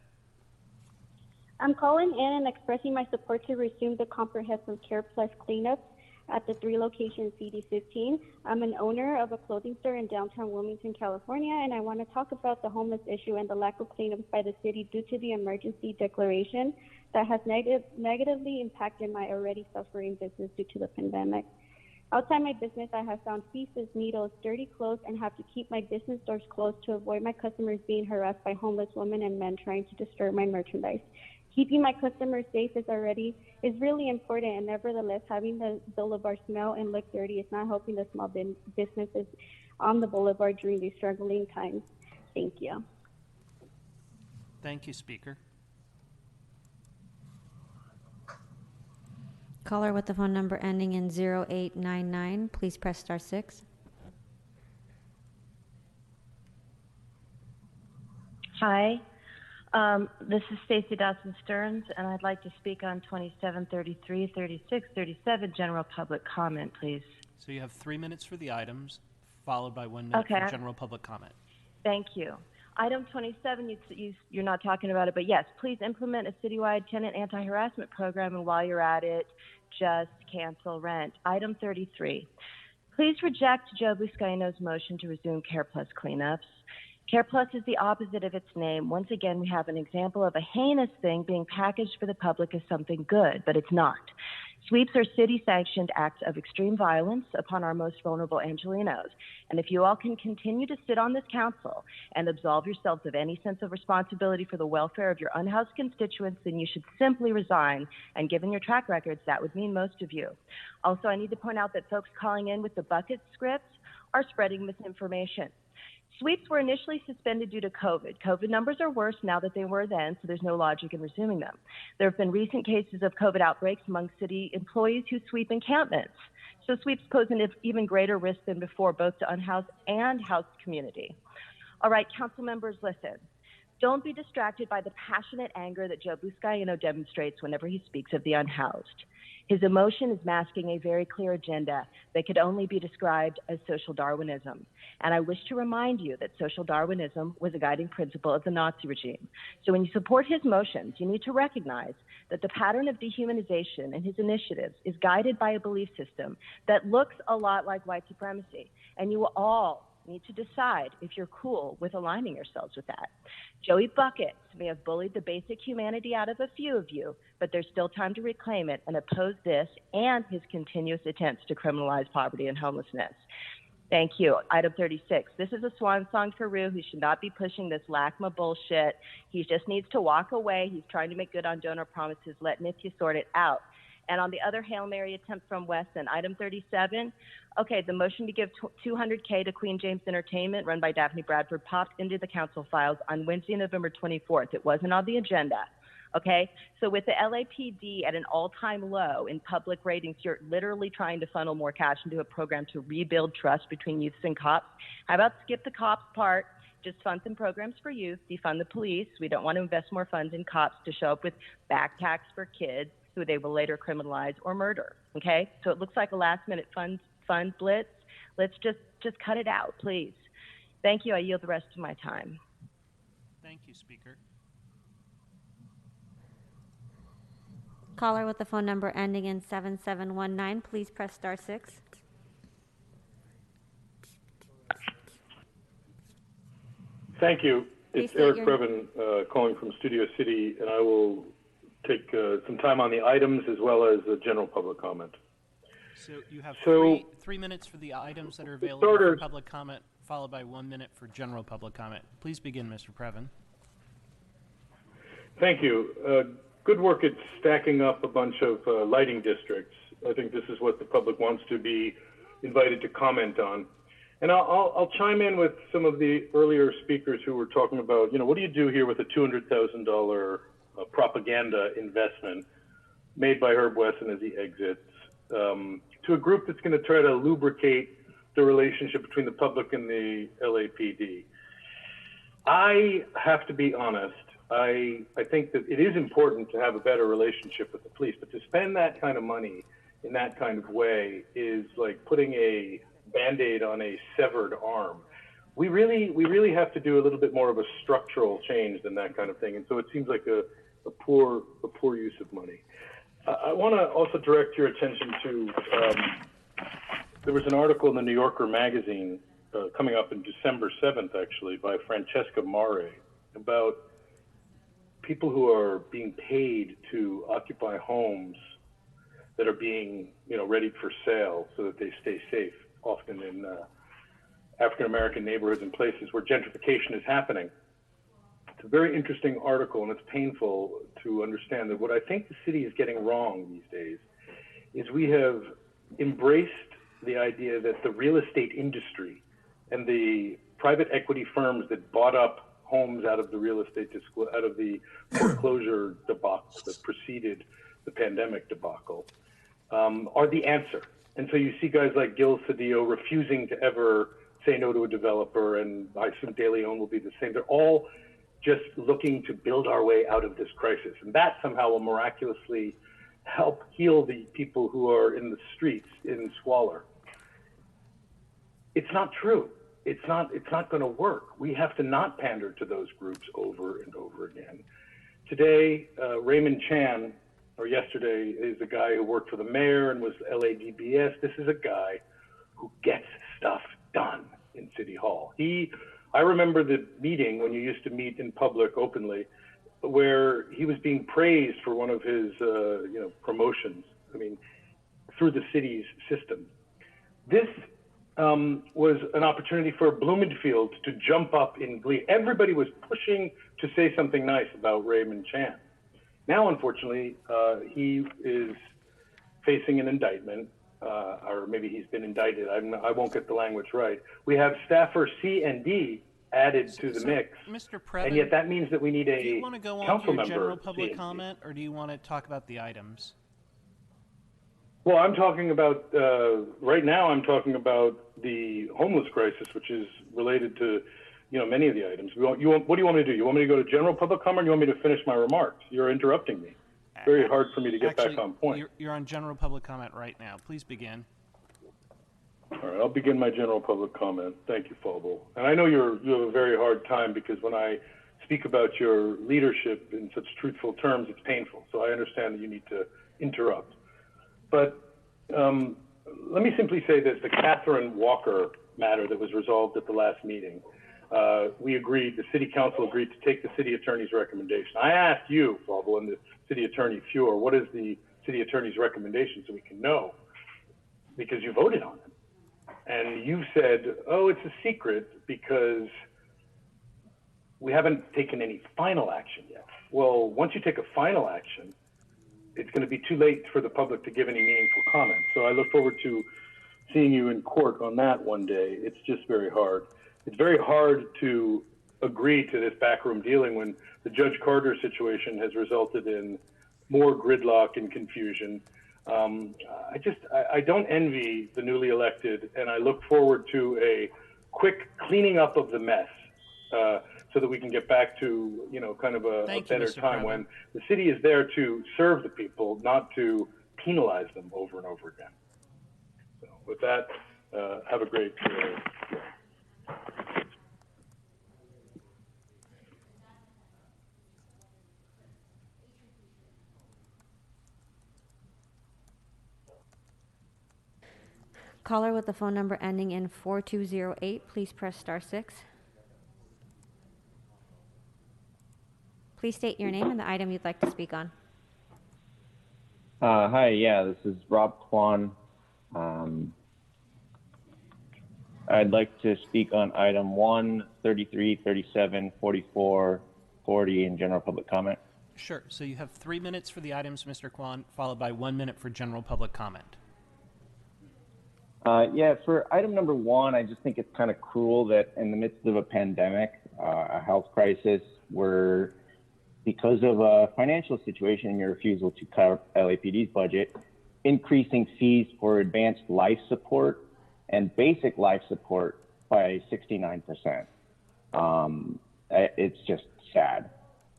I'm calling in and expressing my support to resume the comprehensive Care Plus cleanups at the 3 locations CD15. I'm an owner of a clothing store in downtown Wilmington, California, and I want to talk about the homeless issue and the lack of cleanups by the city due to the emergency declaration that has negatively impacted my already suffering business due to the pandemic. Outside my business, I have found pieces, needles, dirty clothes, and have to keep my business doors closed to avoid my customers being harassed by homeless women and men trying to disturb my merchandise. Keeping my customers safe is really important, and nevertheless, having the boulevard smell and look dirty is not helping the small businesses on the boulevard during these struggling times. Thank you. Thank you, Speaker. Caller with the phone number ending in 0899, please press star 6. Hi, this is Stacy Dawson Stearns, and I'd like to speak on 27, 33, 36, 37, general public comment, please. So you have 3 minutes for the items, followed by 1 minute for general public comment. Thank you. Item 27, you're not talking about it, but yes, please implement a citywide tenant anti-harassment program, and while you're at it, just cancel rent. Item 33, please reject Joe Buscaino's motion to resume Care Plus cleanups. Care Plus is the opposite of its name. Once again, we have an example of a heinous thing being packaged for the public as something good, but it's not. Sweeps are city-sanctioned acts of extreme violence upon our most vulnerable Angelenos. And if you all can continue to sit on this council and absolve yourselves of any sense of responsibility for the welfare of your unhoused constituents, then you should simply resign. And given your track records, that would mean most of you. Also, I need to point out that folks calling in with the bucket scripts are spreading misinformation. Sweeps were initially suspended due to COVID. COVID numbers are worse now than they were then, so there's no logic in resuming them. There have been recent cases of COVID outbreaks among city employees who sweep encampments. So sweeps pose an even greater risk than before, both to unhoused and housed community. All right, council members, listen. Don't be distracted by the passionate anger that Joe Buscaino demonstrates whenever he speaks of the unhoused. His emotion is masking a very clear agenda that could only be described as social Darwinism. And I wish to remind you that social Darwinism was a guiding principle of the Nazi regime. So when you support his motions, you need to recognize that the pattern of dehumanization in his initiatives is guided by a belief system that looks a lot like white supremacy. And you all need to decide if you're cool with aligning yourselves with that. Joey Buckets may have bullied the basic humanity out of a few of you, but there's still time to reclaim it and oppose this and his continuous attempts to criminalize poverty and homelessness. Thank you. Item 36. This is a swan song for Rue, who should not be pushing this LACMA bullshit. He just needs to walk away. He's trying to make good on donor promises. Let NIFTY sort it out. And on the other Hail Mary attempt from Wesson, item 37, okay, the motion to give $200K to Queen James Entertainment, run by Daphne Bradford, popped into the council files on Wednesday, November 24th. It wasn't on the agenda, okay? So with the LAPD at an all-time low in public ratings, you're literally trying to funnel more cash into a program to rebuild trust between youths and cops. How about skip the cops part? Just fund some programs for youth, defund the police. We don't want to invest more funds in cops to show up with backpacks for kids who they will later criminalize or murder, okay? So it looks like a last-minute fund blitz. Let's just cut it out, please. Thank you. I yield the rest of my time. Thank you, Speaker. Caller with the phone number ending in 7719, please press star 6. Thank you. It's Eric Previn calling from Studio City, and I will take some time on the items as well as the general public comment. So you have three minutes for the items that are available for public comment, followed by 1 minute for general public comment. Please begin, Mr. Previn. Thank you. Good work at stacking up a bunch of lighting districts. I think this is what the public wants to be invited to comment on. And I'll chime in with some of the earlier speakers who were talking about, what do you do here with a $200,000 propaganda investment made by Herb Wesson as he exits to a group that's going to try to lubricate the relationship between the public and the LAPD. I have to be honest. I think that it is important to have a better relationship with the police, but to spend that kind of money in that kind of way is like putting a Band-Aid on a severed arm. We really have to do a little bit more of a structural change than that kind of thing. And so it seems like a poor use of money. I want to also direct your attention to, there was an article in the New Yorker magazine coming up in December 7th, actually, by Francesca Mare about people who are being paid to occupy homes that are being, readied for sale so that they stay safe, often in African-American neighborhoods and places where gentrification is happening. It's a very interesting article, and it's painful to understand that what I think the city is getting wrong these days is we have embraced the idea that the real estate industry and the private equity firms that bought up homes out of the real estate, out of the foreclosure debacle that preceded the pandemic debacle, are the answer. And so you see guys like Gil Cedillo refusing to ever say no to a developer, and I assume De Leon will be the same. They're all just looking to build our way out of this crisis. And that somehow will miraculously help heal the people who are in the streets in squalor. It's not true. It's not going to work. We have to not pander to those groups over and over again. Today, Raymond Chan, or yesterday, is a guy who worked for the mayor and was LADBS. This is a guy who gets stuff done in City Hall. I remember the meeting when you used to meet in public openly, where he was being praised for one of his promotions, through the city's system. This was an opportunity for Bloomingfield to jump up in glee. Everybody was pushing to say something nice about Raymond Chan. Now, unfortunately, he is facing an indictment, or maybe he's been indicted. I won't get the language right. We have staffer C and D added to the mix, Mr. Previn, and yet that means that we need a do you want to go on council to your member general public C&D. comment, or do you want to talk about the items? Well, I'm talking about, right now I'm talking about the homeless crisis, which is related to, many of the items. What do you want me to do? You want me to go to general public comment, or you want me to finish my remarks? You're interrupting me. It's very hard for me to get back on point. You're on general public comment right now. Please begin. All right, I'll begin my general public comment. Thank you, Falbo. And I know you have a very hard time, because when I speak about your leadership in such truthful terms, it's painful. So I understand that you need to interrupt. But let me simply say this: the Catherine Walker matter that was resolved at the last meeting, the city council agreed to take the city attorney's recommendation. I asked you, Falbo, and the city attorney, Fuhr, what is the city attorney's recommendation so we can know, because you voted on it. And you said, oh, it's a secret because we haven't taken any final action yet. Well, once you take a final action, it's going to be too late for the public to give any meaningful comment. So I look forward to seeing you in court on that one day. It's just very hard. It's very hard to agree to this backroom dealing when the Judge Carter situation has resulted in more gridlock and confusion. I don't envy the newly elected, and I look forward to a quick cleaning up of the mess, so that we can get back to, kind of a better time when the city is there to serve the people, not to penalize them over and over again. So with that, have a great day. Caller with the phone number ending in 4208, please press *6. Please state your name and the item you'd like to speak on. Hi, this is Rob Kwan. I'd like to speak on item 1, 33, 37, 44, 40 in general public comment. Sure. So you have 3 minutes for the items, Mr. Kwan, followed by 1 minute for general public comment. For item number 1, I just think it's kind of cruel that in the midst of a pandemic, a health crisis, we're, because of a financial situation and your refusal to cut LAPD's budget, increasing fees for advanced life support and basic life support by 69%. It's just sad.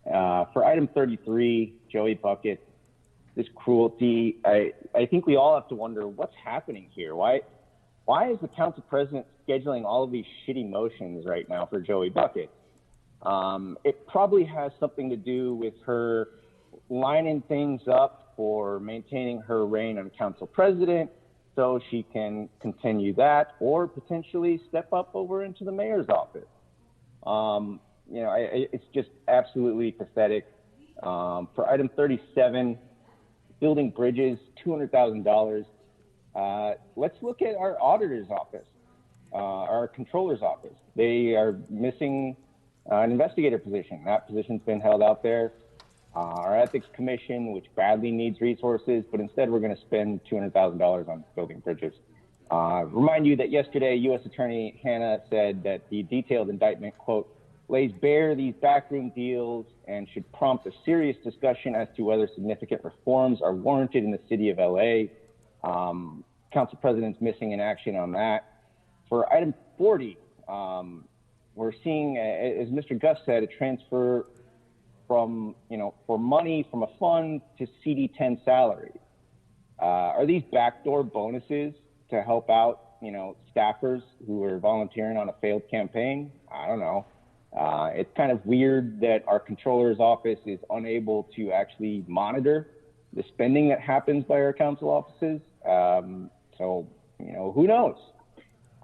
For item 33, Joey Bucket, this cruelty, I think we all have to wonder what's happening here. Why is the council president scheduling all of these shitty motions right now for Joey Bucket? It probably has something to do with her lining things up for maintaining her reign on council president, so she can continue that or potentially step up over into the mayor's office. It's just absolutely pathetic. For item 37, building bridges, $200,000. Let's look at our auditor's office, our controller's office. They are missing an investigator position. That position's been held out there. Our ethics commission, which badly needs resources, but instead we're going to spend $200,000 on building bridges. Remind you that yesterday, U.S. Attorney Hanna said that the detailed indictment, quote, lays bare these backroom deals and should prompt a serious discussion as to whether significant reforms are warranted in the city of LA. Council President's missing in action on that. For item 40, we're seeing, as Mr. Gus said, a transfer from, for money from a fund to CD10 salaries. Are these backdoor bonuses to help out, staffers who are volunteering on a failed campaign? I don't know. It's kind of weird that our controller's office is unable to actually monitor the spending that happens by our council offices. So, who knows?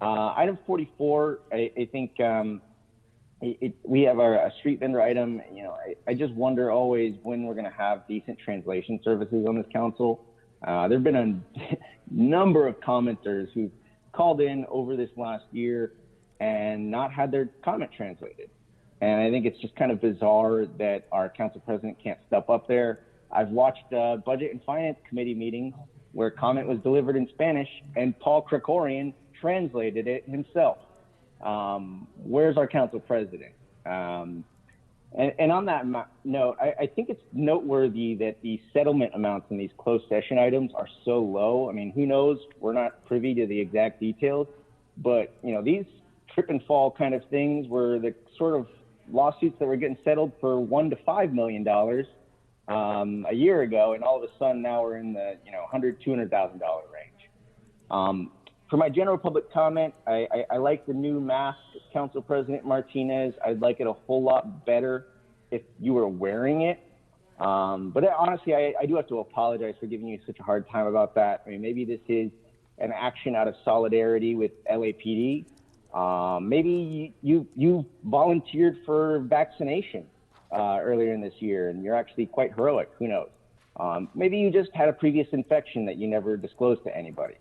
Item 44, I think we have a street vendor item. I just wonder always when we're going to have decent translation services on this council. There have been a number of commenters who've called in over this last year and not had their comment translated. And I think it's just kind of bizarre that our council president can't step up there. I've watched Budget and Finance Committee meetings where comment was delivered in Spanish and Paul Krikorian translated it himself. Where's our council president? And on that note, I think it's noteworthy that the settlement amounts in these closed session items are so low. I mean, who knows? We're not privy to the exact details, but these trip and fall kind of things were the sort of lawsuits that were getting settled for $1 to $5 million a year ago, and all of a sudden now we're in the $100,000 to $200,000 range. For my general public comment, I like the new mask, Council President Martinez. I'd like it a whole lot better if you were wearing it. But honestly, I do have to apologize for giving you such a hard time about that. I mean, maybe this is an action out of solidarity with LAPD. Maybe you volunteered for vaccination earlier in this year, and you're actually quite heroic. Who knows? Maybe you just had a previous infection that you never disclosed to anybody,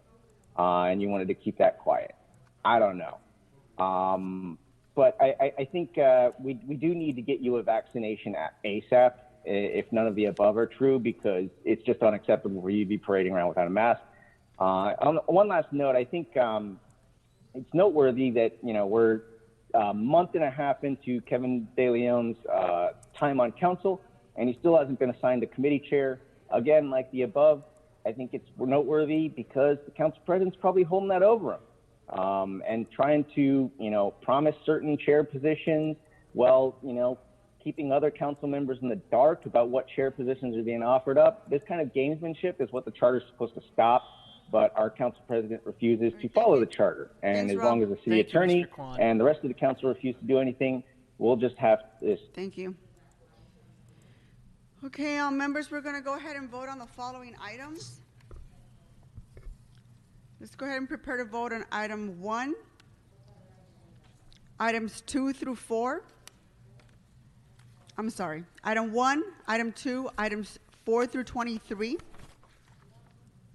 and you wanted to keep that quiet. I don't know. But I think we do need to get you a vaccination ASAP, if none of the above are true, because it's just unacceptable for you to be parading around without a mask. On one last note, I think it's noteworthy that we're a month and a half into Kevin De Leon's time on council, and he still hasn't been assigned a committee chair. Again, like the above, I think it's noteworthy because the council president's probably holding that over him and trying to promise certain chair positions while keeping other council members in the dark about what chair positions are being offered up. This kind of gamesmanship is what the charter is supposed to stop. But our council president refuses to follow the charter. And as long as the city attorney and the rest of the council refuse to do anything, we'll just have this. Thank you. Okay, members, we're going to go ahead and vote on the following items. Let's go ahead and prepare to vote on item 1, items 2 through 4. I'm sorry, item 1, item 2, items 4 through 23.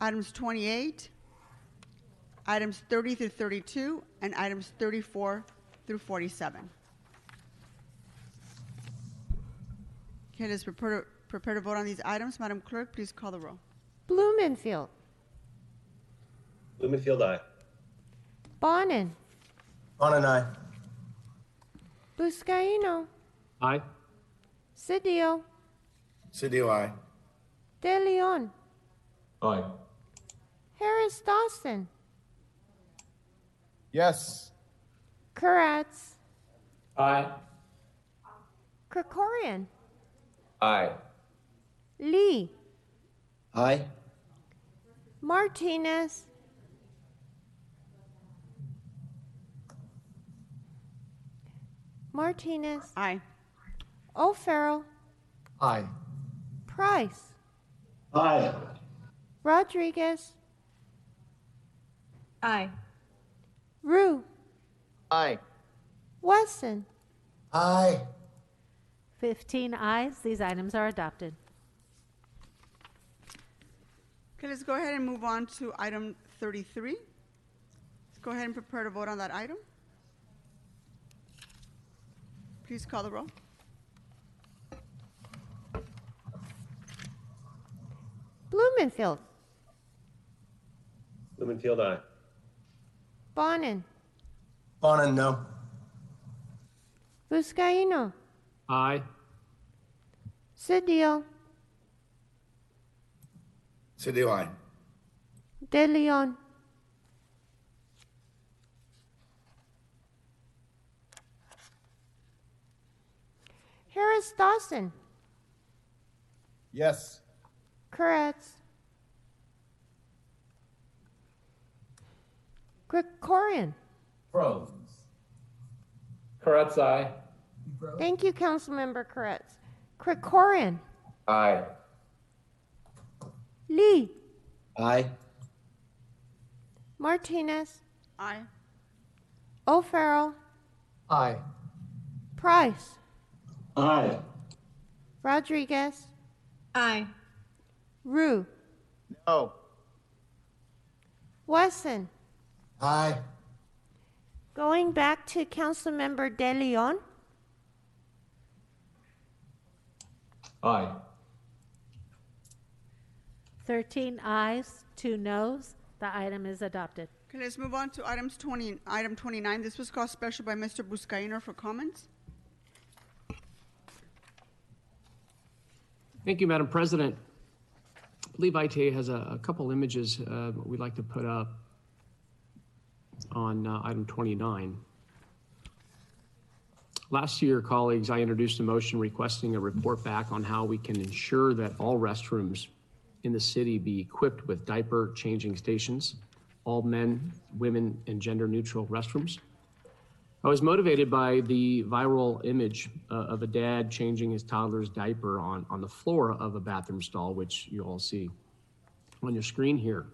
Items 28, items 30 through 32, and items 34 through 47. Okay, let's prepare to vote on these items. Madam Clerk, please call the roll. Blumenfield. Blumenfield, aye. Bonin. Bonin, aye. Buscaino. Aye. Cedillo. Cedillo, aye. De Leon. Aye. Harris Dawson. Yes. Karatz. Aye. Krikorian. Aye. Lee. Aye. Martinez. Martinez. Aye. O'Farrell. Aye. Price. Aye. Rodriguez. Aye. Rue. Aye. Wesson. Aye. 15 ayes. These items are adopted. Okay, let's go ahead and move on to item 33. Let's go ahead and prepare to vote on that item. Please call the roll. Blumenfield. Blumenfield, aye. Bonin. Bonin, no. Vizcaino. Aye. Cedillo. Cedillo, aye. De Leon. Harris Dawson. Yes. Koretz. Krikorian. Froze. Koretz, aye. Thank you, Councilmember Koretz. Krikorian. Aye. Lee. Aye. Martinez. Aye. O'Farrell. Aye. Price. Aye. Rodriguez. Aye. Rue. No. Wesson. Aye. Going back to Councilmember De Leon. Aye. 13 ayes, 2 noes. The item is adopted. Okay, let's move on to item 29. This was called special by Mr. Buscaino for comments. Thank you, Madam President. I believe ITA has a couple images we'd like to put up on item 29. Last year, colleagues, I introduced a motion requesting a report back on how we can ensure that all restrooms in the city be equipped with diaper changing stations, all men, women, and gender neutral restrooms. I was motivated by the viral image of a dad changing his toddler's diaper on the floor of a bathroom stall, which you all see on your screen here.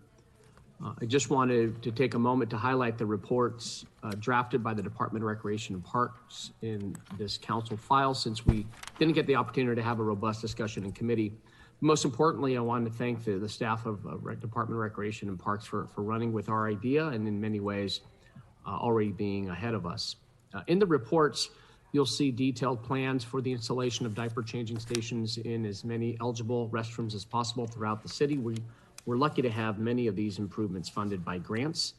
I just wanted to take a moment to highlight the reports drafted by the Department of Recreation and Parks in this council file, since we didn't get the opportunity to have a robust discussion in committee. Most importantly, I wanted to thank the staff of Department of Recreation and Parks for running with our idea and in many ways already being ahead of us. In the reports, you'll see detailed plans for the installation of diaper changing stations in as many eligible restrooms as possible throughout the city. We're lucky to have many of these improvements funded by grants.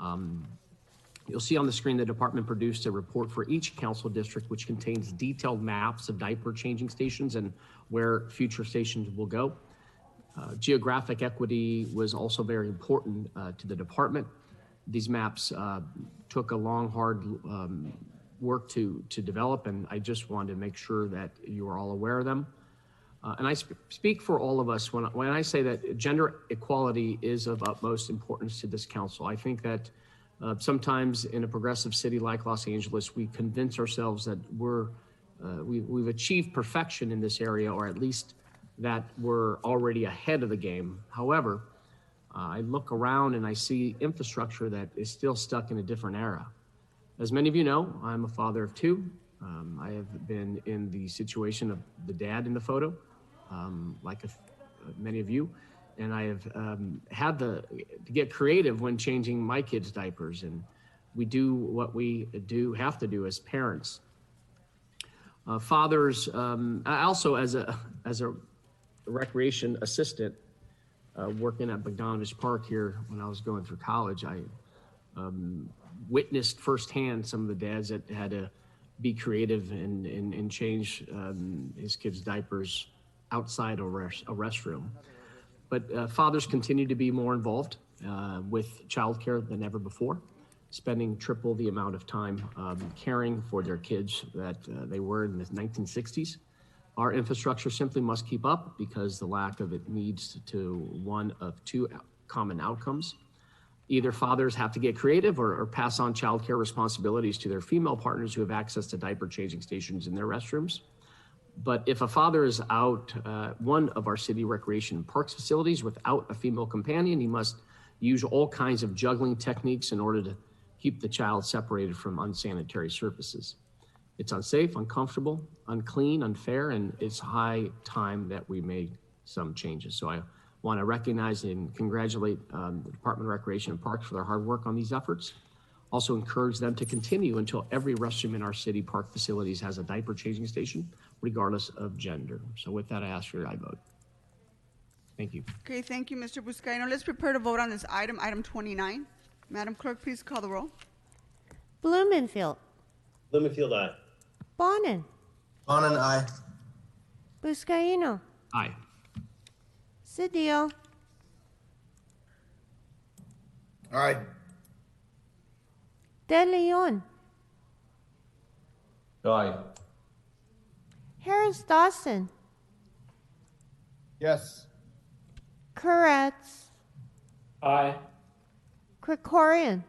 You'll see on the screen the department produced a report for each council district, which contains detailed maps of diaper changing stations and where future stations will go. Geographic equity was also very important to the department. These maps took a long, hard work to develop, and I just wanted to make sure that you are all aware of them. And I speak for all of us when I say that gender equality is of utmost importance to this council. I think that sometimes in a progressive city like Los Angeles, we convince ourselves that we've achieved perfection in this area, or at least that we're already ahead of the game. However, I look around and I see infrastructure that is still stuck in a different era. As many of you know, I'm a father of two. I have been in the situation of the dad in the photo, many of you, and I have had to get creative when changing my kids' diapers, and we do what we have to do as parents. Fathers, also as a recreation assistant, working at Bogdanovich Park here when I was going through college, I witnessed firsthand some of the dads that had to be creative and change his kids' diapers outside a restroom. But fathers continue to be more involved with childcare than ever before, spending triple the amount of time caring for their kids that they were in the 1960s. Our infrastructure simply must keep up because the lack of it leads to one of two common outcomes. Either fathers have to get creative or pass on childcare responsibilities to their female partners who have access to diaper changing stations in their restrooms. But if a father is out one of our city recreation and parks facilities without a female companion, he must use all kinds of juggling techniques in order to keep the child separated from unsanitary surfaces. It's unsafe, uncomfortable, unclean, unfair, and it's high time that we make some changes. So I want to recognize and congratulate the Department of Recreation and Parks for their hard work on these efforts. Also encourage them to continue until every restroom in our city park facilities has a diaper changing station, regardless of gender. So with that, I ask for your aye vote. Thank you. Okay, thank you, Mr. Buscaino. Let's prepare to vote on this item, item 29. Madam Clerk, please call the roll. Blumenfield. Blumenfield, aye. Bonin. Bonin, aye. Buscaino. Aye. Cedillo. Aye. De Leon. Aye. Harris Dawson. Yes. Koretz. Aye. Krikorian.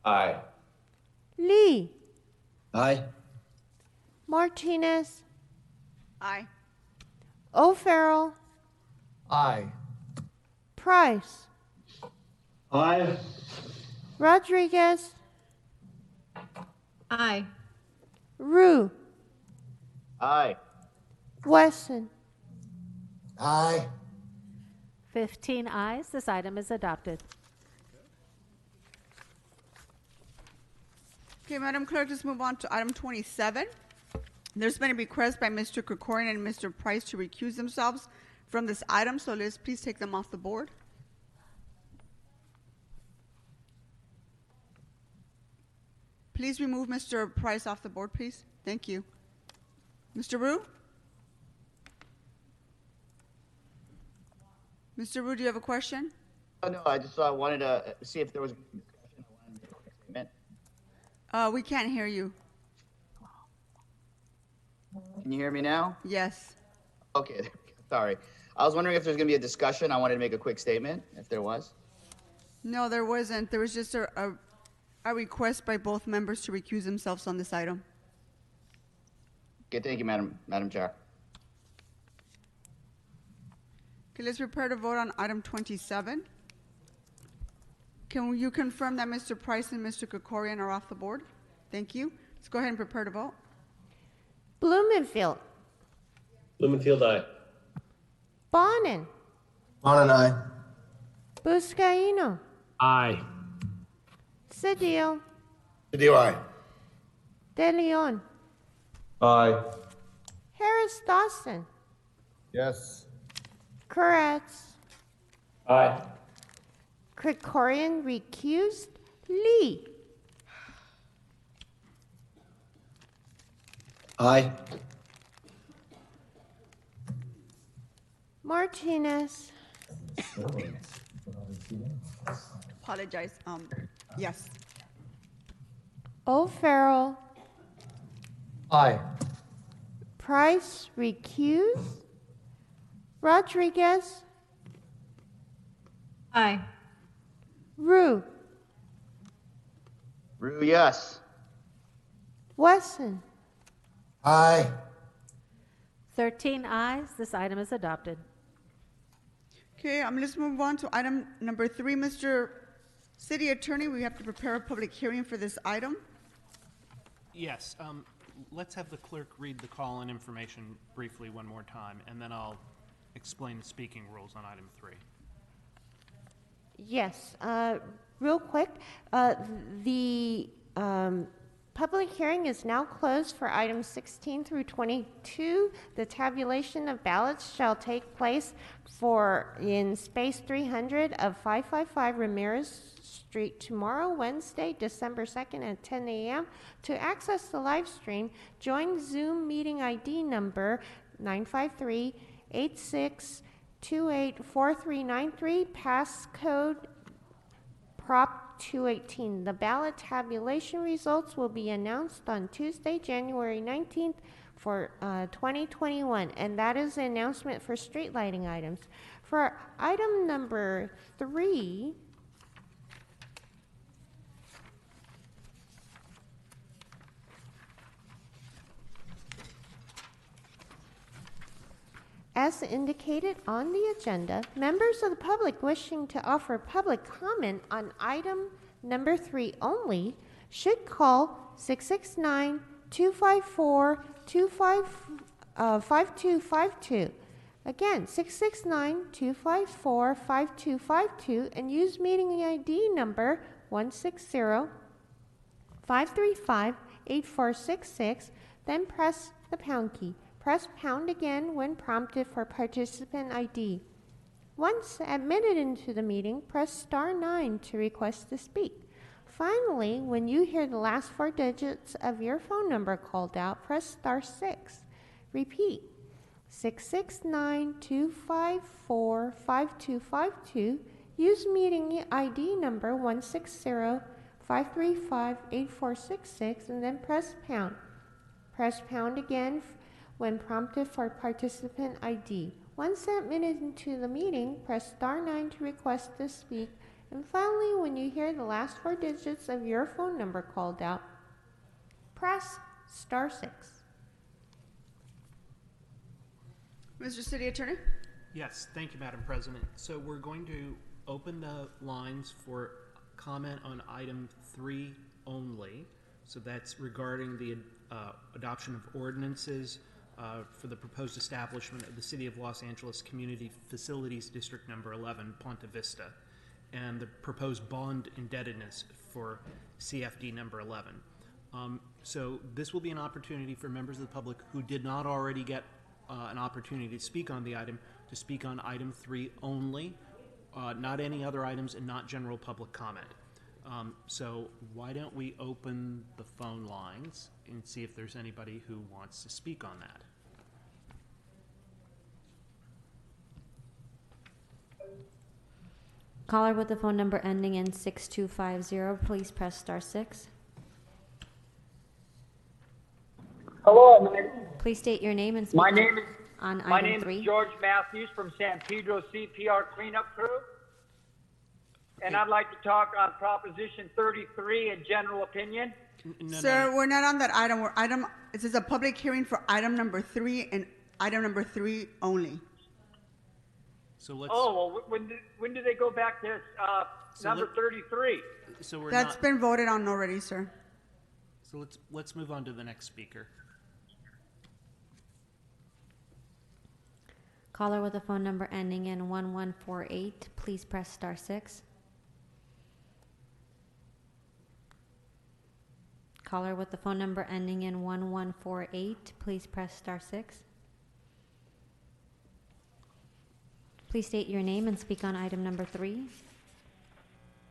Aye. Lee. Aye. Martinez. Aye. O'Farrell. Aye. Price. Aye. Rodriguez. Aye. Rue. Aye. Wesson. Aye. 15 ayes. This item is adopted. Okay, Madam Clerk, let's move on to item 27. There's been a request by Mr. Krikorian and Mr. Price to recuse themselves from this item, so let's please take them off the board. Please remove Mr. Price off the board, please. Thank you. Mr. Rue? Mr. Rue, do you have a question? Oh, no, I just wanted to see if there was a discussion. I wanted to make a quick statement. We can't hear you. Can you hear me now? Yes. Okay, sorry. I was wondering if there's going to be a discussion. I wanted to make a quick statement, if there was. No, there wasn't. There was just a request by both members to recuse themselves on this item. Okay, thank you, Madam Chair. Okay, let's prepare to vote on item 27. Can you confirm that Mr. Price and Mr. Krikorian are off the board? Thank you. Let's go ahead and prepare to vote. Blumenfield. Blumenfield, aye. Bonin. Bonin, aye. Buscaino. Aye. Cedillo. Cedillo, aye. De Leon. Aye. Harris Dawson. Yes. Koretz. Aye. Krikorian recused. Lee. Aye. Martinez. Apologize. Yes. O'Farrell. Aye. Price recused. Rodriguez. Aye. Rue. Rue, yes. Wesson. Aye. 13 ayes. This item is adopted. Okay, let's move on to item number 3. Mr. City Attorney, we have to prepare a public hearing for this item. Yes, let's have the clerk read the call-in information briefly one more time, and then I'll explain the speaking rules on item 3. Yes, real quick, the public hearing is now closed for items 16 through 22. The tabulation of ballots shall take place in space 300 of 555 Ramirez Street tomorrow, Wednesday, December 2nd at 10 a.m. To access the live stream, join Zoom meeting ID number 953-8628-4393, passcode Prop 218. The ballot tabulation results will be announced on Tuesday, January 19th for 2021, and that is the announcement for street lighting items. For item number 3, as indicated on the agenda, members of the public wishing to offer public comment on item number 3 only should call 669-254-5252. Again, 669-254-5252 and use meeting ID number 535-8466, then press the pound key. Press pound again when prompted for participant ID. Once admitted into the meeting, press star 9 to request to speak. Finally, when you hear the last 4 digits of your phone number called out, press star 6. Repeat, 669-254-5252. Use meeting ID number 160-535-8466 and then press pound. Press pound again when prompted for participant ID. Once admitted into the meeting, press star 9 to request to speak. And finally, when you hear the last 4 digits of your phone number called out, press star 6. Mr. City Attorney? Yes, thank you, Madam President. So we're going to open the lines for comment on item 3 only. So that's regarding the adoption of ordinances for the proposed establishment of the City of Los Angeles Community Facilities District Number 11, Ponte Vista, and the proposed bond indebtedness for CFD number 11. So this will be an opportunity for members of the public who did not already get an opportunity to speak on the item to speak on item 3 only, not any other items and not general public comment. So why don't we open the phone lines and see if there's anybody who wants to speak on that. Caller with the phone number ending in 6250, please press star 6. Hello, Please state your name and speak my name is on my item name 3. is George Matthews from San Pedro CPR Cleanup Crew, and I'd like to talk on Proposition 33 in general opinion. Sir, we're not on that item. This is a public hearing for item number 3 and item number 3 only. So let's. Oh, well, when do they go back to number 33? So we're That's been voted on already, sir. So let's move on to the next speaker. Caller with a phone number ending in 1148, please press star 6. Caller with the phone number ending in 1148, please press star 6. Please state your name and speak on item number 3.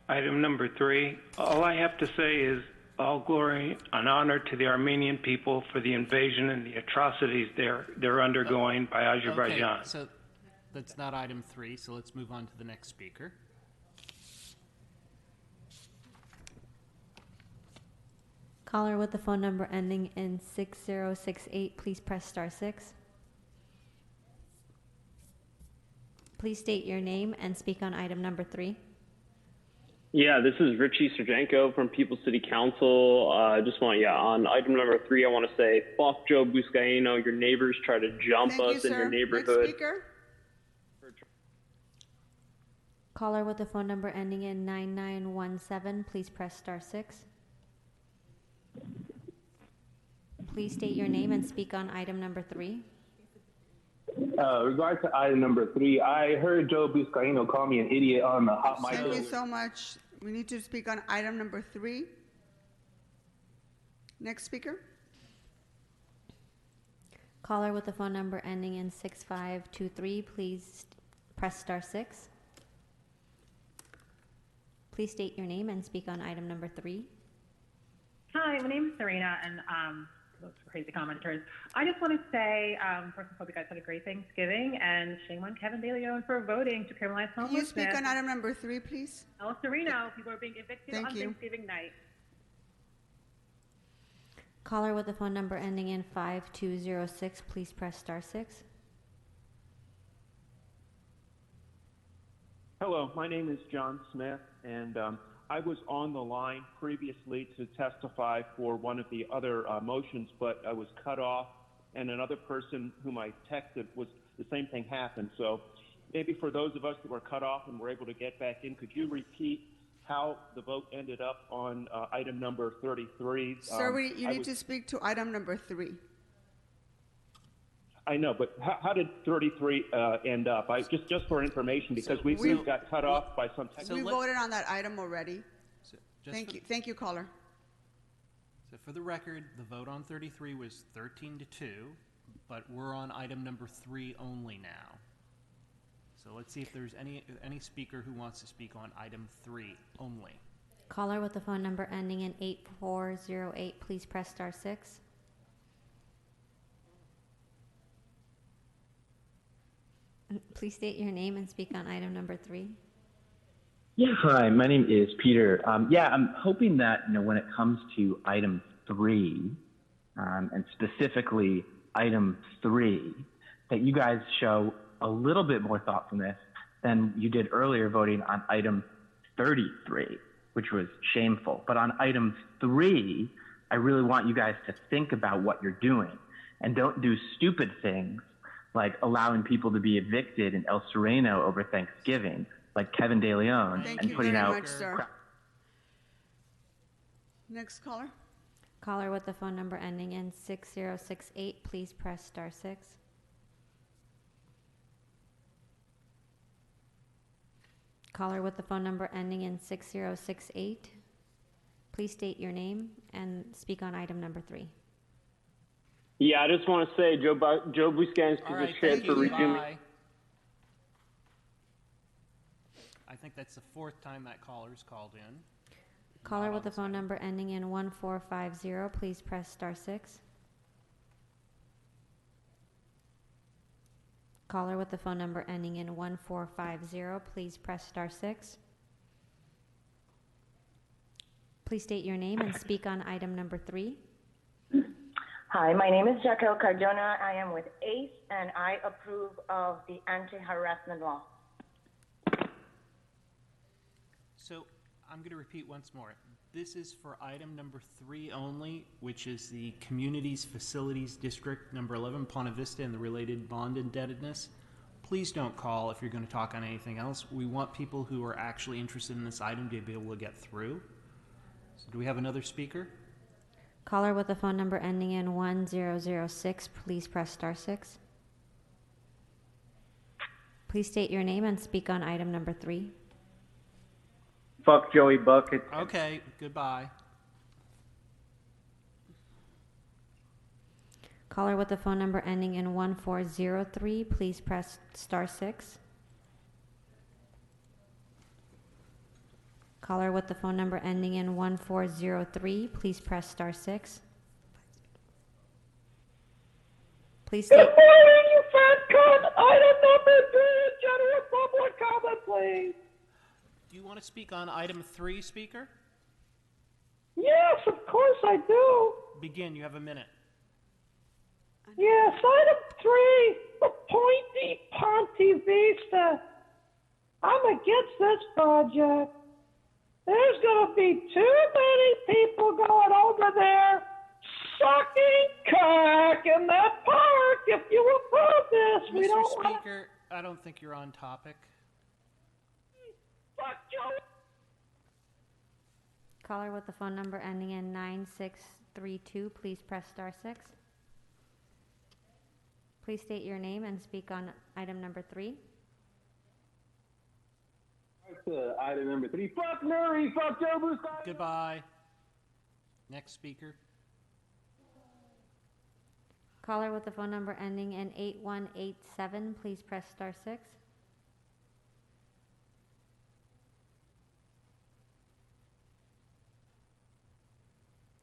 Item number 3, all I have to say is all glory and honor to the Armenian people for the invasion and the atrocities they're undergoing by Azerbaijan. Okay, so that's not item 3, so let's move on to the next speaker. Caller with the phone number ending in 6068, please press star 6. Please state your name and speak on item number 3. Yeah, this is Richie Sergenko from People's City Council. Just want, on item number 3, I want to say, fuck Joe Buscaino. Your neighbors try to jump us in your neighborhood. Next speaker. Caller with the phone number ending in 9917, please press star 6. Please state your name and speak on item number 3. Regard to item number 3, I heard Joe Buscaino call me an idiot on the hot mic. Thank you so much. We need to speak on item number 3. Next speaker. Caller with the phone number ending in 6523, please press star 6. Please state your name and speak on item number 3. Hi, my name is Serena, and those crazy commenters. I just want to say, first of all, you guys had a great Thanksgiving, and shame on Kevin De Leon for voting to criminalize homelessness. Can you speak on item number 3, please? El Sereno, people are being evicted on you. Thanksgiving night. Caller with the phone number ending in 5206, please press star 6. Hello, my name is John Smith, and I was on the line previously to testify for one of the other motions, but I was cut off, and another person whom I texted was the same thing happened. So maybe for those of us that were cut off and were able to get back in, could you repeat how the vote ended up on item number 33? Sir, you need to speak to item number 3. I know, but how did 33 end up? Just for information, because we got cut off by some technical. We voted on that item already. Thank you, caller. for the record, the vote on 33 was 13-2, but we're on item number 3 only now. So let's see if there's any speaker who wants to speak on item 3 only. Caller with the phone number ending in 8408, please press star 6. Please state your name and speak on item number 3. Yeah, hi, my name is Peter. I'm hoping that, when it comes to item 3, and specifically item 3, that you guys show a little bit more thoughtfulness than you did earlier voting on item 33, which was shameful. But on item 3, I really want you guys to think about what you're doing and don't do stupid things like allowing people to be evicted in El Sereno over Thanksgiving, like Kevin De Leon, Thank and you putting very out much, sir. Next caller. Caller with the phone number ending in 6068, please press star 6. Caller with the phone number ending in 6068, please state your name and speak on item number 3. Yeah, I just want to say Joe Buscaino's position for resuming. Bye. I think that's the 4th time that caller's called in. Caller with the phone number ending in 1450, please press star 6. Caller with the phone number ending in 1450, please press star 6. Please state your name and speak on item number 3. Hi, my name is Jaquel Cardona. I am with ACE, and I approve of the anti-harassment law. So I'm going to repeat once more. This is for item number 3 only, which is the Communities Facilities District number 11, Ponte Vista, and the related bond indebtedness. Please don't call if you're going to talk on anything else. We want people who are actually interested in this item to be able to get through. So do we have another speaker? Caller with the phone number ending in 1006, please press star 6. Please state your name and speak on item number 3. Fuck Joey Bucket. Okay, goodbye. Caller with the phone number ending in 1403, please press star 6. Caller with the phone number ending in 1403, please press star 6. Please state... Good morning, you fat cunt! Item number 3, general public comment, please. Do you want to speak on item 3, speaker? Yes, of course I do. Begin, you have a minute. Yes, item 3, appointee Ponte Vista. I'm against this project. There's going to be too many people going over there sucking cock in that park if you approve this. We don't Mr. Speaker, I don't think you're on topic. Fuck Joe. Caller with the phone number ending in 9632, please press star 6. Please state your name and speak on item number 3. Item number 3. Fuck Murray. Fuck Joe Buscaino. Goodbye. Next speaker. Caller with the phone number ending in 8187, please press star 6.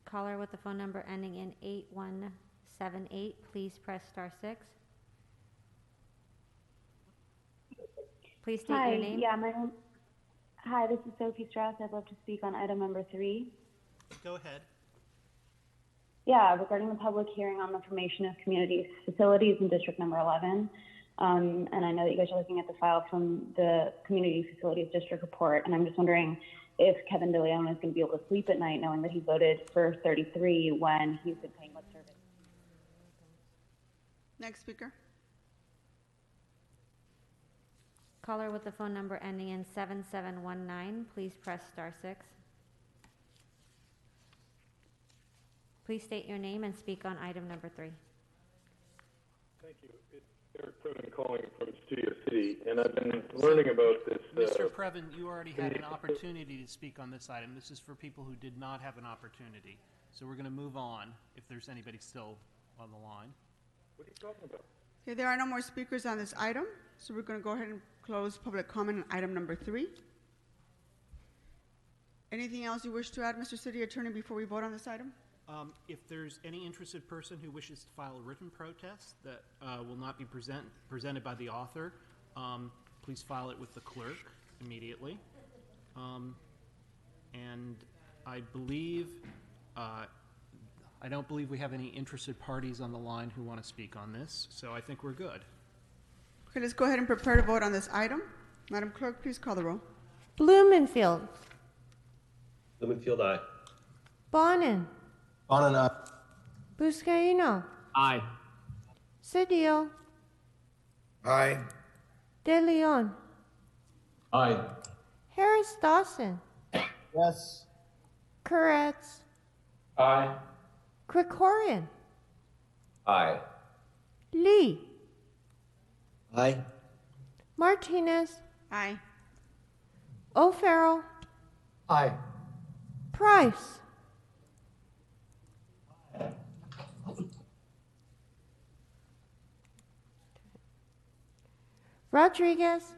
Caller with the phone number ending in 8178, please press star 6. Please state Hi, your name. Hi, this is Sophie Strauss. I'd love to speak on item number 3. Go ahead. Yeah, regarding the public hearing on the formation of community facilities in District number 11. And I know that you guys are looking at the file from the Community Facilities District report, and I'm just wondering if Kevin De Leon is going to be able to sleep at night knowing that he voted for 33 when he's been paying lip service. Next speaker. Caller with the phone number ending in 7719, please press star 6. Please state your name and speak on item number 3. Thank you. Eric Previn calling from Studio City, and I've been learning about this. Mr. Previn, you already had an opportunity to speak on this item. This is for people who did not have an opportunity. So we're going to move on if there's anybody still on the line. What are you talking about? Okay, there are no more speakers on this item, so we're going to go ahead and close public comment on item number 3. Anything else you wish to add, Mr. City Attorney, before we vote on this item? If there's any interested person who wishes to file a written protest that will not be presented by the author, please file it with the clerk immediately. And I believe, I don't believe we have any interested parties on the line who want to speak on this, so I think we're good. Okay, let's go ahead and prepare to vote on this item. Madam Clerk, please call the roll. Blumenfield. Blumenfield, aye. Bonin. Bonin, aye. Buscaino. Aye. Cedillo. Aye. De Leon. Aye. Harris Dawson. Yes. Koretz. Aye. Krikorian. Aye. Lee. Aye. Martinez. Aye. O'Farrell. Aye. Price. Rodriguez.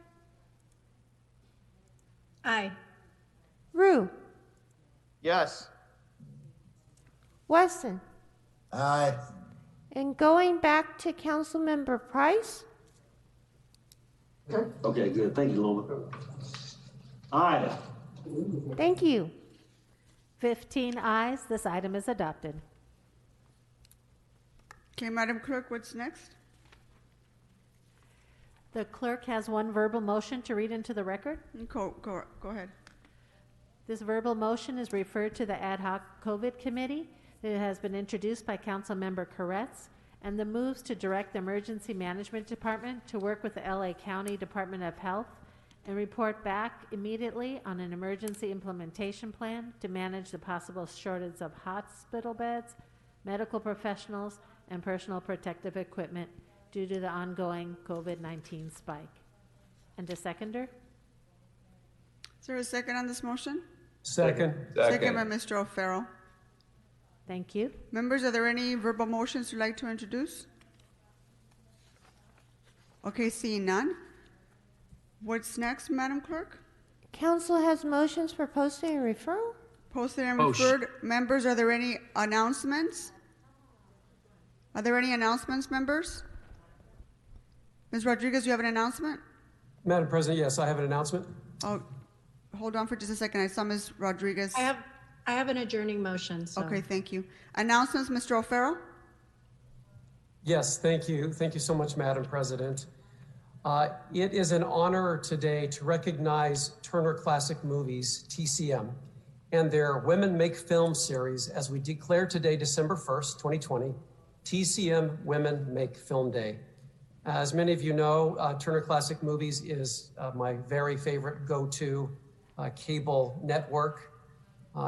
Aye. Rue. Yes. Wesson. Aye. And going back to Councilmember Price. Okay, good. Thank you, Lola. Aye. Thank you. 15 ayes. This item is adopted. Okay, Madam Clerk, what's next? The clerk has one verbal motion to read into the record. Go ahead. This verbal motion is referred to the Ad hoc COVID Committee. It has been introduced by Councilmember Koretz, and the moves to direct the Emergency Management Department to work with the LA County Department of Health and report back immediately on an emergency implementation plan to manage the possible shortage of hospital beds, medical professionals, and personal protective equipment due to the ongoing COVID-19 spike. And a seconder? Is there a second on this motion? Second. Second by Mr. O'Farrell. Thank you. Members, are there any verbal motions you'd like to introduce? Okay, seeing none. What's next, Madam Clerk? Council has motions for posting and referral. Posted and referred. Members, are there any announcements? Are there any announcements, members? Ms. Rodriguez, you have an announcement? Madam President, yes, I have an announcement. Oh, hold on for just a second. I saw Ms. Rodriguez. I have an adjourning motion. So. Okay, thank you. Announcements, Mr. O'Farrell? Yes, thank you. Thank you so much, Madam President. It is an honor today to recognize Turner Classic Movies, TCM, and their Women Make Film series as we declare today, December 1st, 2020, TCM Women Make Film Day. As many of you know, Turner Classic Movies is my very favorite go-to cable network.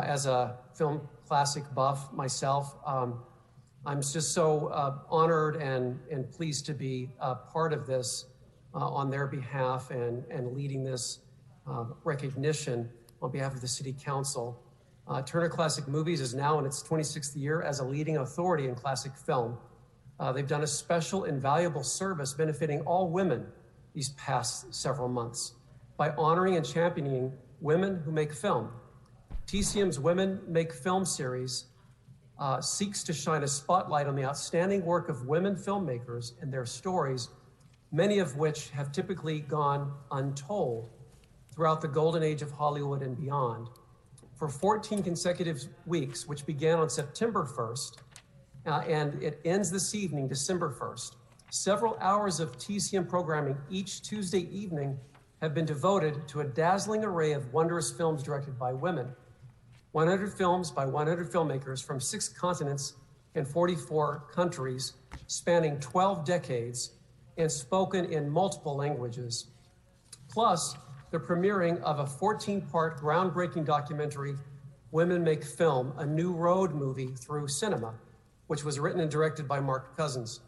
As a film classic buff myself, I'm just so honored and pleased to be part of this on their behalf and leading this recognition on behalf of the City Council. Turner Classic Movies is now in its 26th year as a leading authority in classic film. They've done a special and valuable service benefiting all women these past several months by honoring and championing women who make film. TCM's Women Make Film series seeks to shine a spotlight on the outstanding work of women filmmakers and their stories, many of which have typically gone untold throughout the golden age of Hollywood and beyond. For 14 consecutive weeks, which began on September 1st, and it ends this evening, December 1st, several hours of TCM programming each Tuesday evening have been devoted to a dazzling array of wondrous films directed by women. 100 films by 100 filmmakers from 6 continents and 44 countries, spanning 12 decades and spoken in multiple languages. Plus, the premiering of a 14-part groundbreaking documentary, Women Make Film, a new road movie through cinema, which was written and directed by Mark Cousins.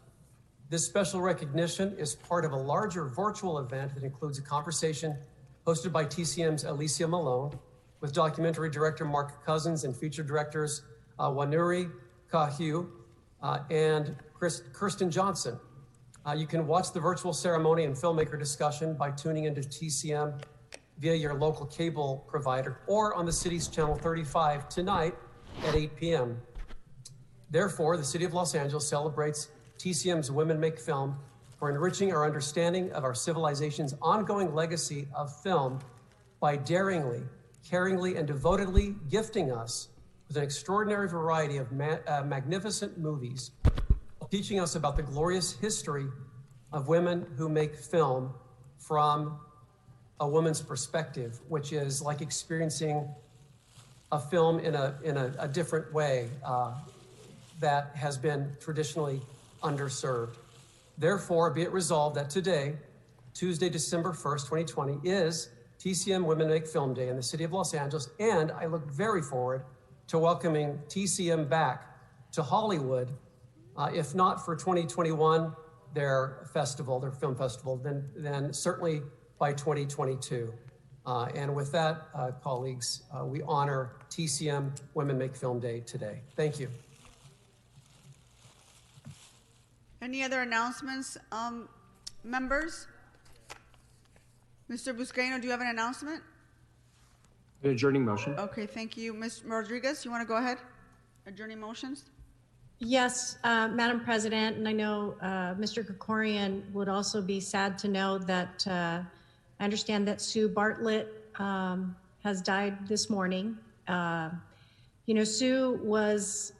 This special recognition is part of a larger virtual event that includes a conversation hosted by TCM's Alicia Malone with documentary director Mark Cousins and feature directors Wanuri Kahiu and Kirsten Johnson. You can watch the virtual ceremony and filmmaker discussion by tuning into TCM via your local cable provider or on the city's Channel 35 tonight at 8 p.m. Therefore, the City of Los Angeles celebrates TCM's Women Make Film for enriching our understanding of our civilization's ongoing legacy of film by daringly, caringly, and devotedly gifting us with an extraordinary variety of magnificent movies, teaching us about the glorious history of women who make film from a woman's perspective, which is like experiencing a film in a different way that has been traditionally underserved. Therefore, be it resolved that today, Tuesday, December 1st, 2020, is TCM Women Make Film Day in the City of Los Angeles, and I look very forward to welcoming TCM back to Hollywood, if not for 2021, their film festival, then certainly by 2022. And with that, colleagues, we honor TCM Women Make Film Day today. Thank you. Any other announcements, members? Mr. Buscaino, do you have an announcement? An adjourning motion. Okay, thank you. Ms. Rodriguez, you want to go ahead? Adjourning motions? Yes, Madam President, and I know Mr. Krikorian would also be sad to know that I understand that Sue Bartlett has died this morning. Sue was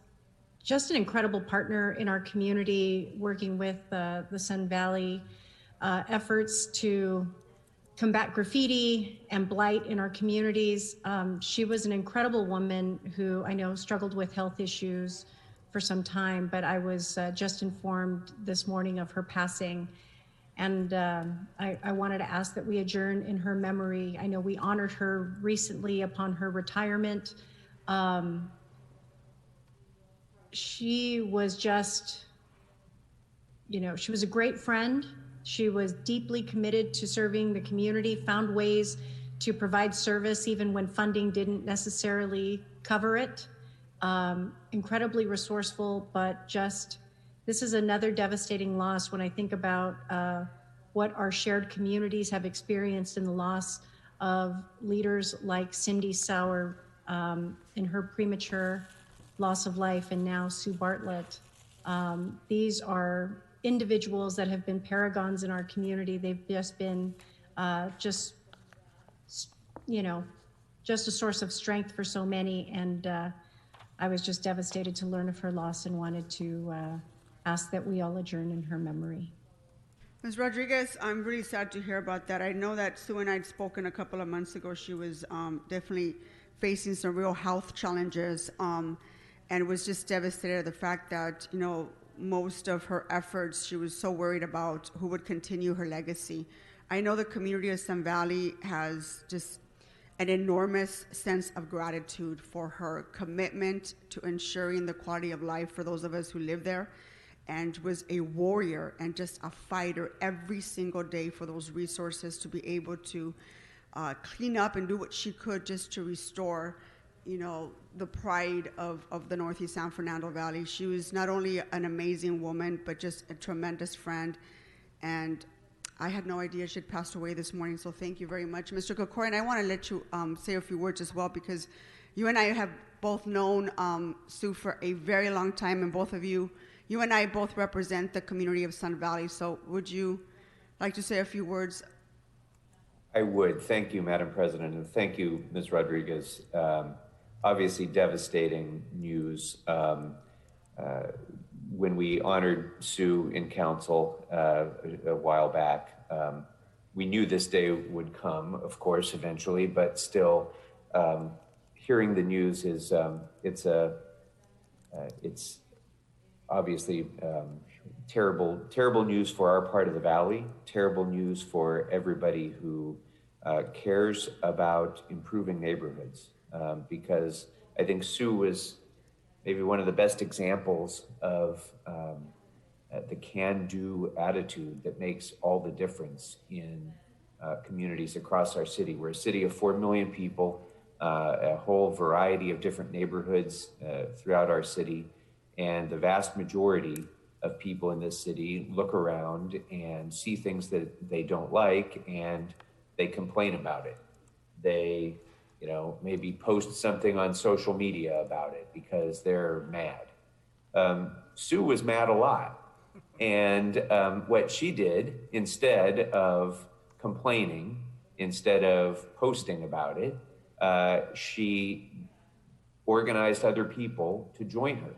just an incredible partner in our community, working with the Sun Valley efforts to combat graffiti and blight in our communities. She was an incredible woman who I know struggled with health issues for some time, but I was just informed this morning of her passing. And I wanted to ask that we adjourn in her memory. I know we honored her recently upon her retirement. She was just, she was a great friend. She was deeply committed to serving the community, found ways to provide service even when funding didn't necessarily cover it. Incredibly resourceful, but this is another devastating loss when I think about what our shared communities have experienced in the loss of leaders like Cindy Sauer in her premature loss of life, and now Sue Bartlett. These are individuals that have been paragons in our community. They've just been just a source of strength for so many. And I was just devastated to learn of her loss and wanted to ask that we all adjourn in her memory. Ms. Rodriguez, I'm really sad to hear about that. I know that Sue and I had spoken a couple of months ago. She was definitely facing some real health challenges and was just devastated at the fact that, most of her efforts, she was so worried about who would continue her legacy. I know the community of Sun Valley has just an enormous sense of gratitude for her commitment to ensuring the quality of life for those of us who live there, and was a warrior and just a fighter every single day for those resources to be able to clean up and do what she could just to restore the pride of the Northeast San Fernando Valley. She was not only an amazing woman, but just a tremendous friend. And I had no idea she'd passed away this morning, so thank you very much. Mr. Krikorian, I want to let you say a few words as well, because you and I have both known Sue for a very long time, and both of you and I both represent the community of Sun Valley. So would you like to say a few words? I would. Thank you, Madam President, and thank you, Ms. Rodriguez. Obviously devastating news. When we honored Sue in council a while back, we knew this day would come, of course, eventually, but still hearing the news is, it's obviously terrible news for our part of the valley, terrible news for everybody who cares about improving neighborhoods. Because I think Sue was maybe one of the best examples of the can-do attitude that makes all the difference in communities across our city. We're a city of 4 million people, a whole variety of different neighborhoods throughout our city, and the vast majority of people in this city look around and see things that they don't like, and they complain about it. They, maybe post something on social media about it because they're mad. Sue was mad a lot. And what she did, instead of complaining, instead of posting about it, she organized other people to join her.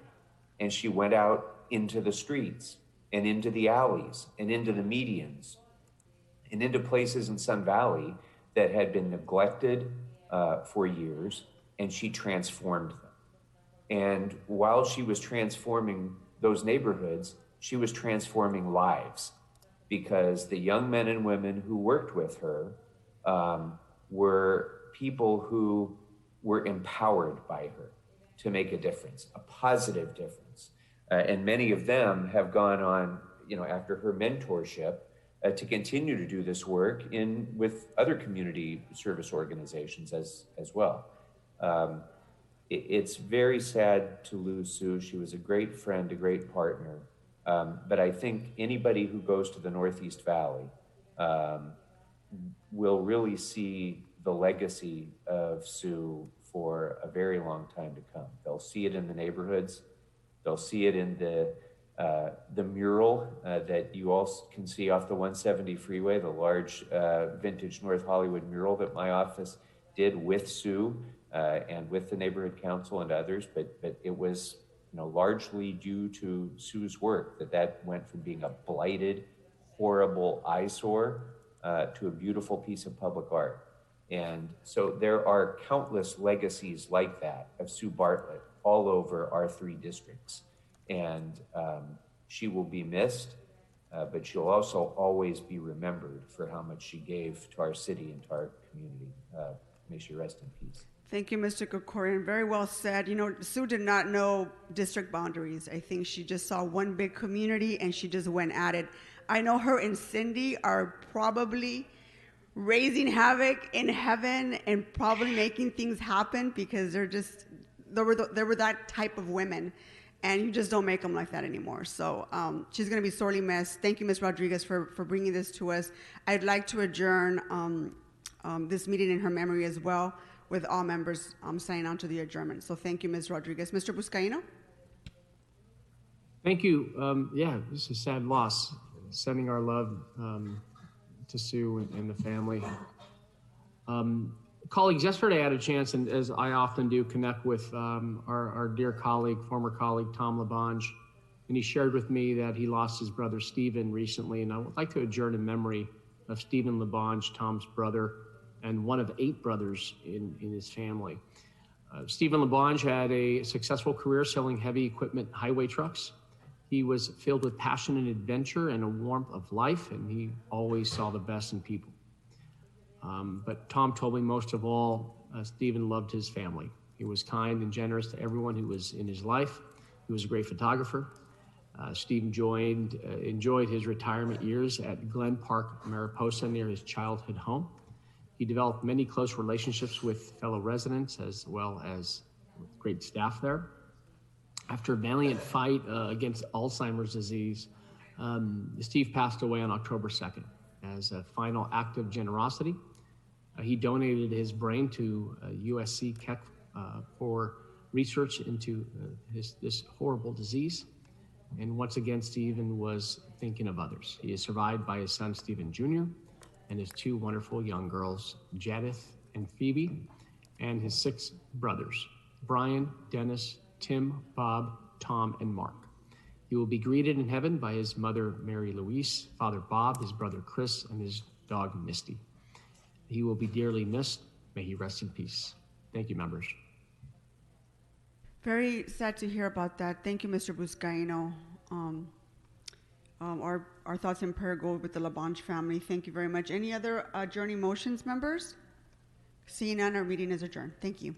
And she went out into the streets and into the alleys and into the medians and into places in Sun Valley that had been neglected for years, and she transformed them. And while she was transforming those neighborhoods, she was transforming lives, because the young men and women who worked with her were people who were empowered by her to make a difference, a positive difference. And many of them have gone on, after her mentorship, to continue to do this work with other community service organizations as well. It's very sad to lose Sue. She was a great friend, a great partner. But I think anybody who goes to the Northeast Valley will really see the legacy of Sue for a very long time to come. They'll see it in the neighborhoods. They'll see it in the mural that you all can see off the 170 freeway, the large vintage North Hollywood mural that my office did with Sue and with the neighborhood council and others. But it was largely due to Sue's work that went from being a blighted, horrible eyesore to a beautiful piece of public art. And so there are countless legacies like that of Sue Bartlett all over our 3 districts. And she will be missed, but she'll also always be remembered for how much she gave to our city and to our community. May she rest in peace. Thank you, Mr. Krikorian. Very well said. Sue did not know district boundaries. I think she just saw one big community and she just went at it. I know her and Cindy are probably raising havoc in heaven and probably making things happen, because they were that type of women, and you just don't make them like that anymore. So she's going to be sorely missed. Thank you, Ms. Rodriguez, for bringing this to us. I'd like to adjourn this meeting in her memory as well, with all members signing on to the adjournment. So thank you, Ms. Rodriguez. Mr. Buscaino? Thank you. Yeah, this is a sad loss. Sending our love to Sue and the family. Colleagues, yesterday I had a chance, and as I often do, connect with our dear colleague, former colleague, Tom LaBonge, and he shared with me that he lost his brother, Stephen, recently, and I would like to adjourn in memory of Stephen LaBonge, Tom's brother, and one of 8 brothers in his family. Stephen LaBonge had a successful career selling heavy equipment highway trucks. He was filled with passion and adventure and a warmth of life, and he always saw the best in people. But Tom told me most of all, Stephen loved his family. He was kind and generous to everyone who was in his life. He was a great photographer. Steve enjoyed his retirement years at Glen Park, Mariposa, near his childhood home. He developed many close relationships with fellow residents as well as with great staff there. After a valiant fight against Alzheimer's disease, Steve passed away on October 2nd. As a final act of generosity, he donated his brain to USC Keck for research into this horrible disease. And once again, Stephen was thinking of others. He is survived by his son, Stephen Jr., and his 2 wonderful young girls, Jadith and Phoebe, and his 6 brothers, Brian, Dennis, Tim, Bob, Tom, and Mark. He will be greeted in heaven by his mother, Mary Louise, father Bob, his brother Chris, and his dog Misty. He will be dearly missed. May he rest in peace. Thank you, members. Very sad to hear about that. Thank you, Mr. Buscaino. Our thoughts and prayer go with the LaBonge family. Thank you very much. Any other adjourning motions, members? Seeing none, our meeting is adjourned. Thank you.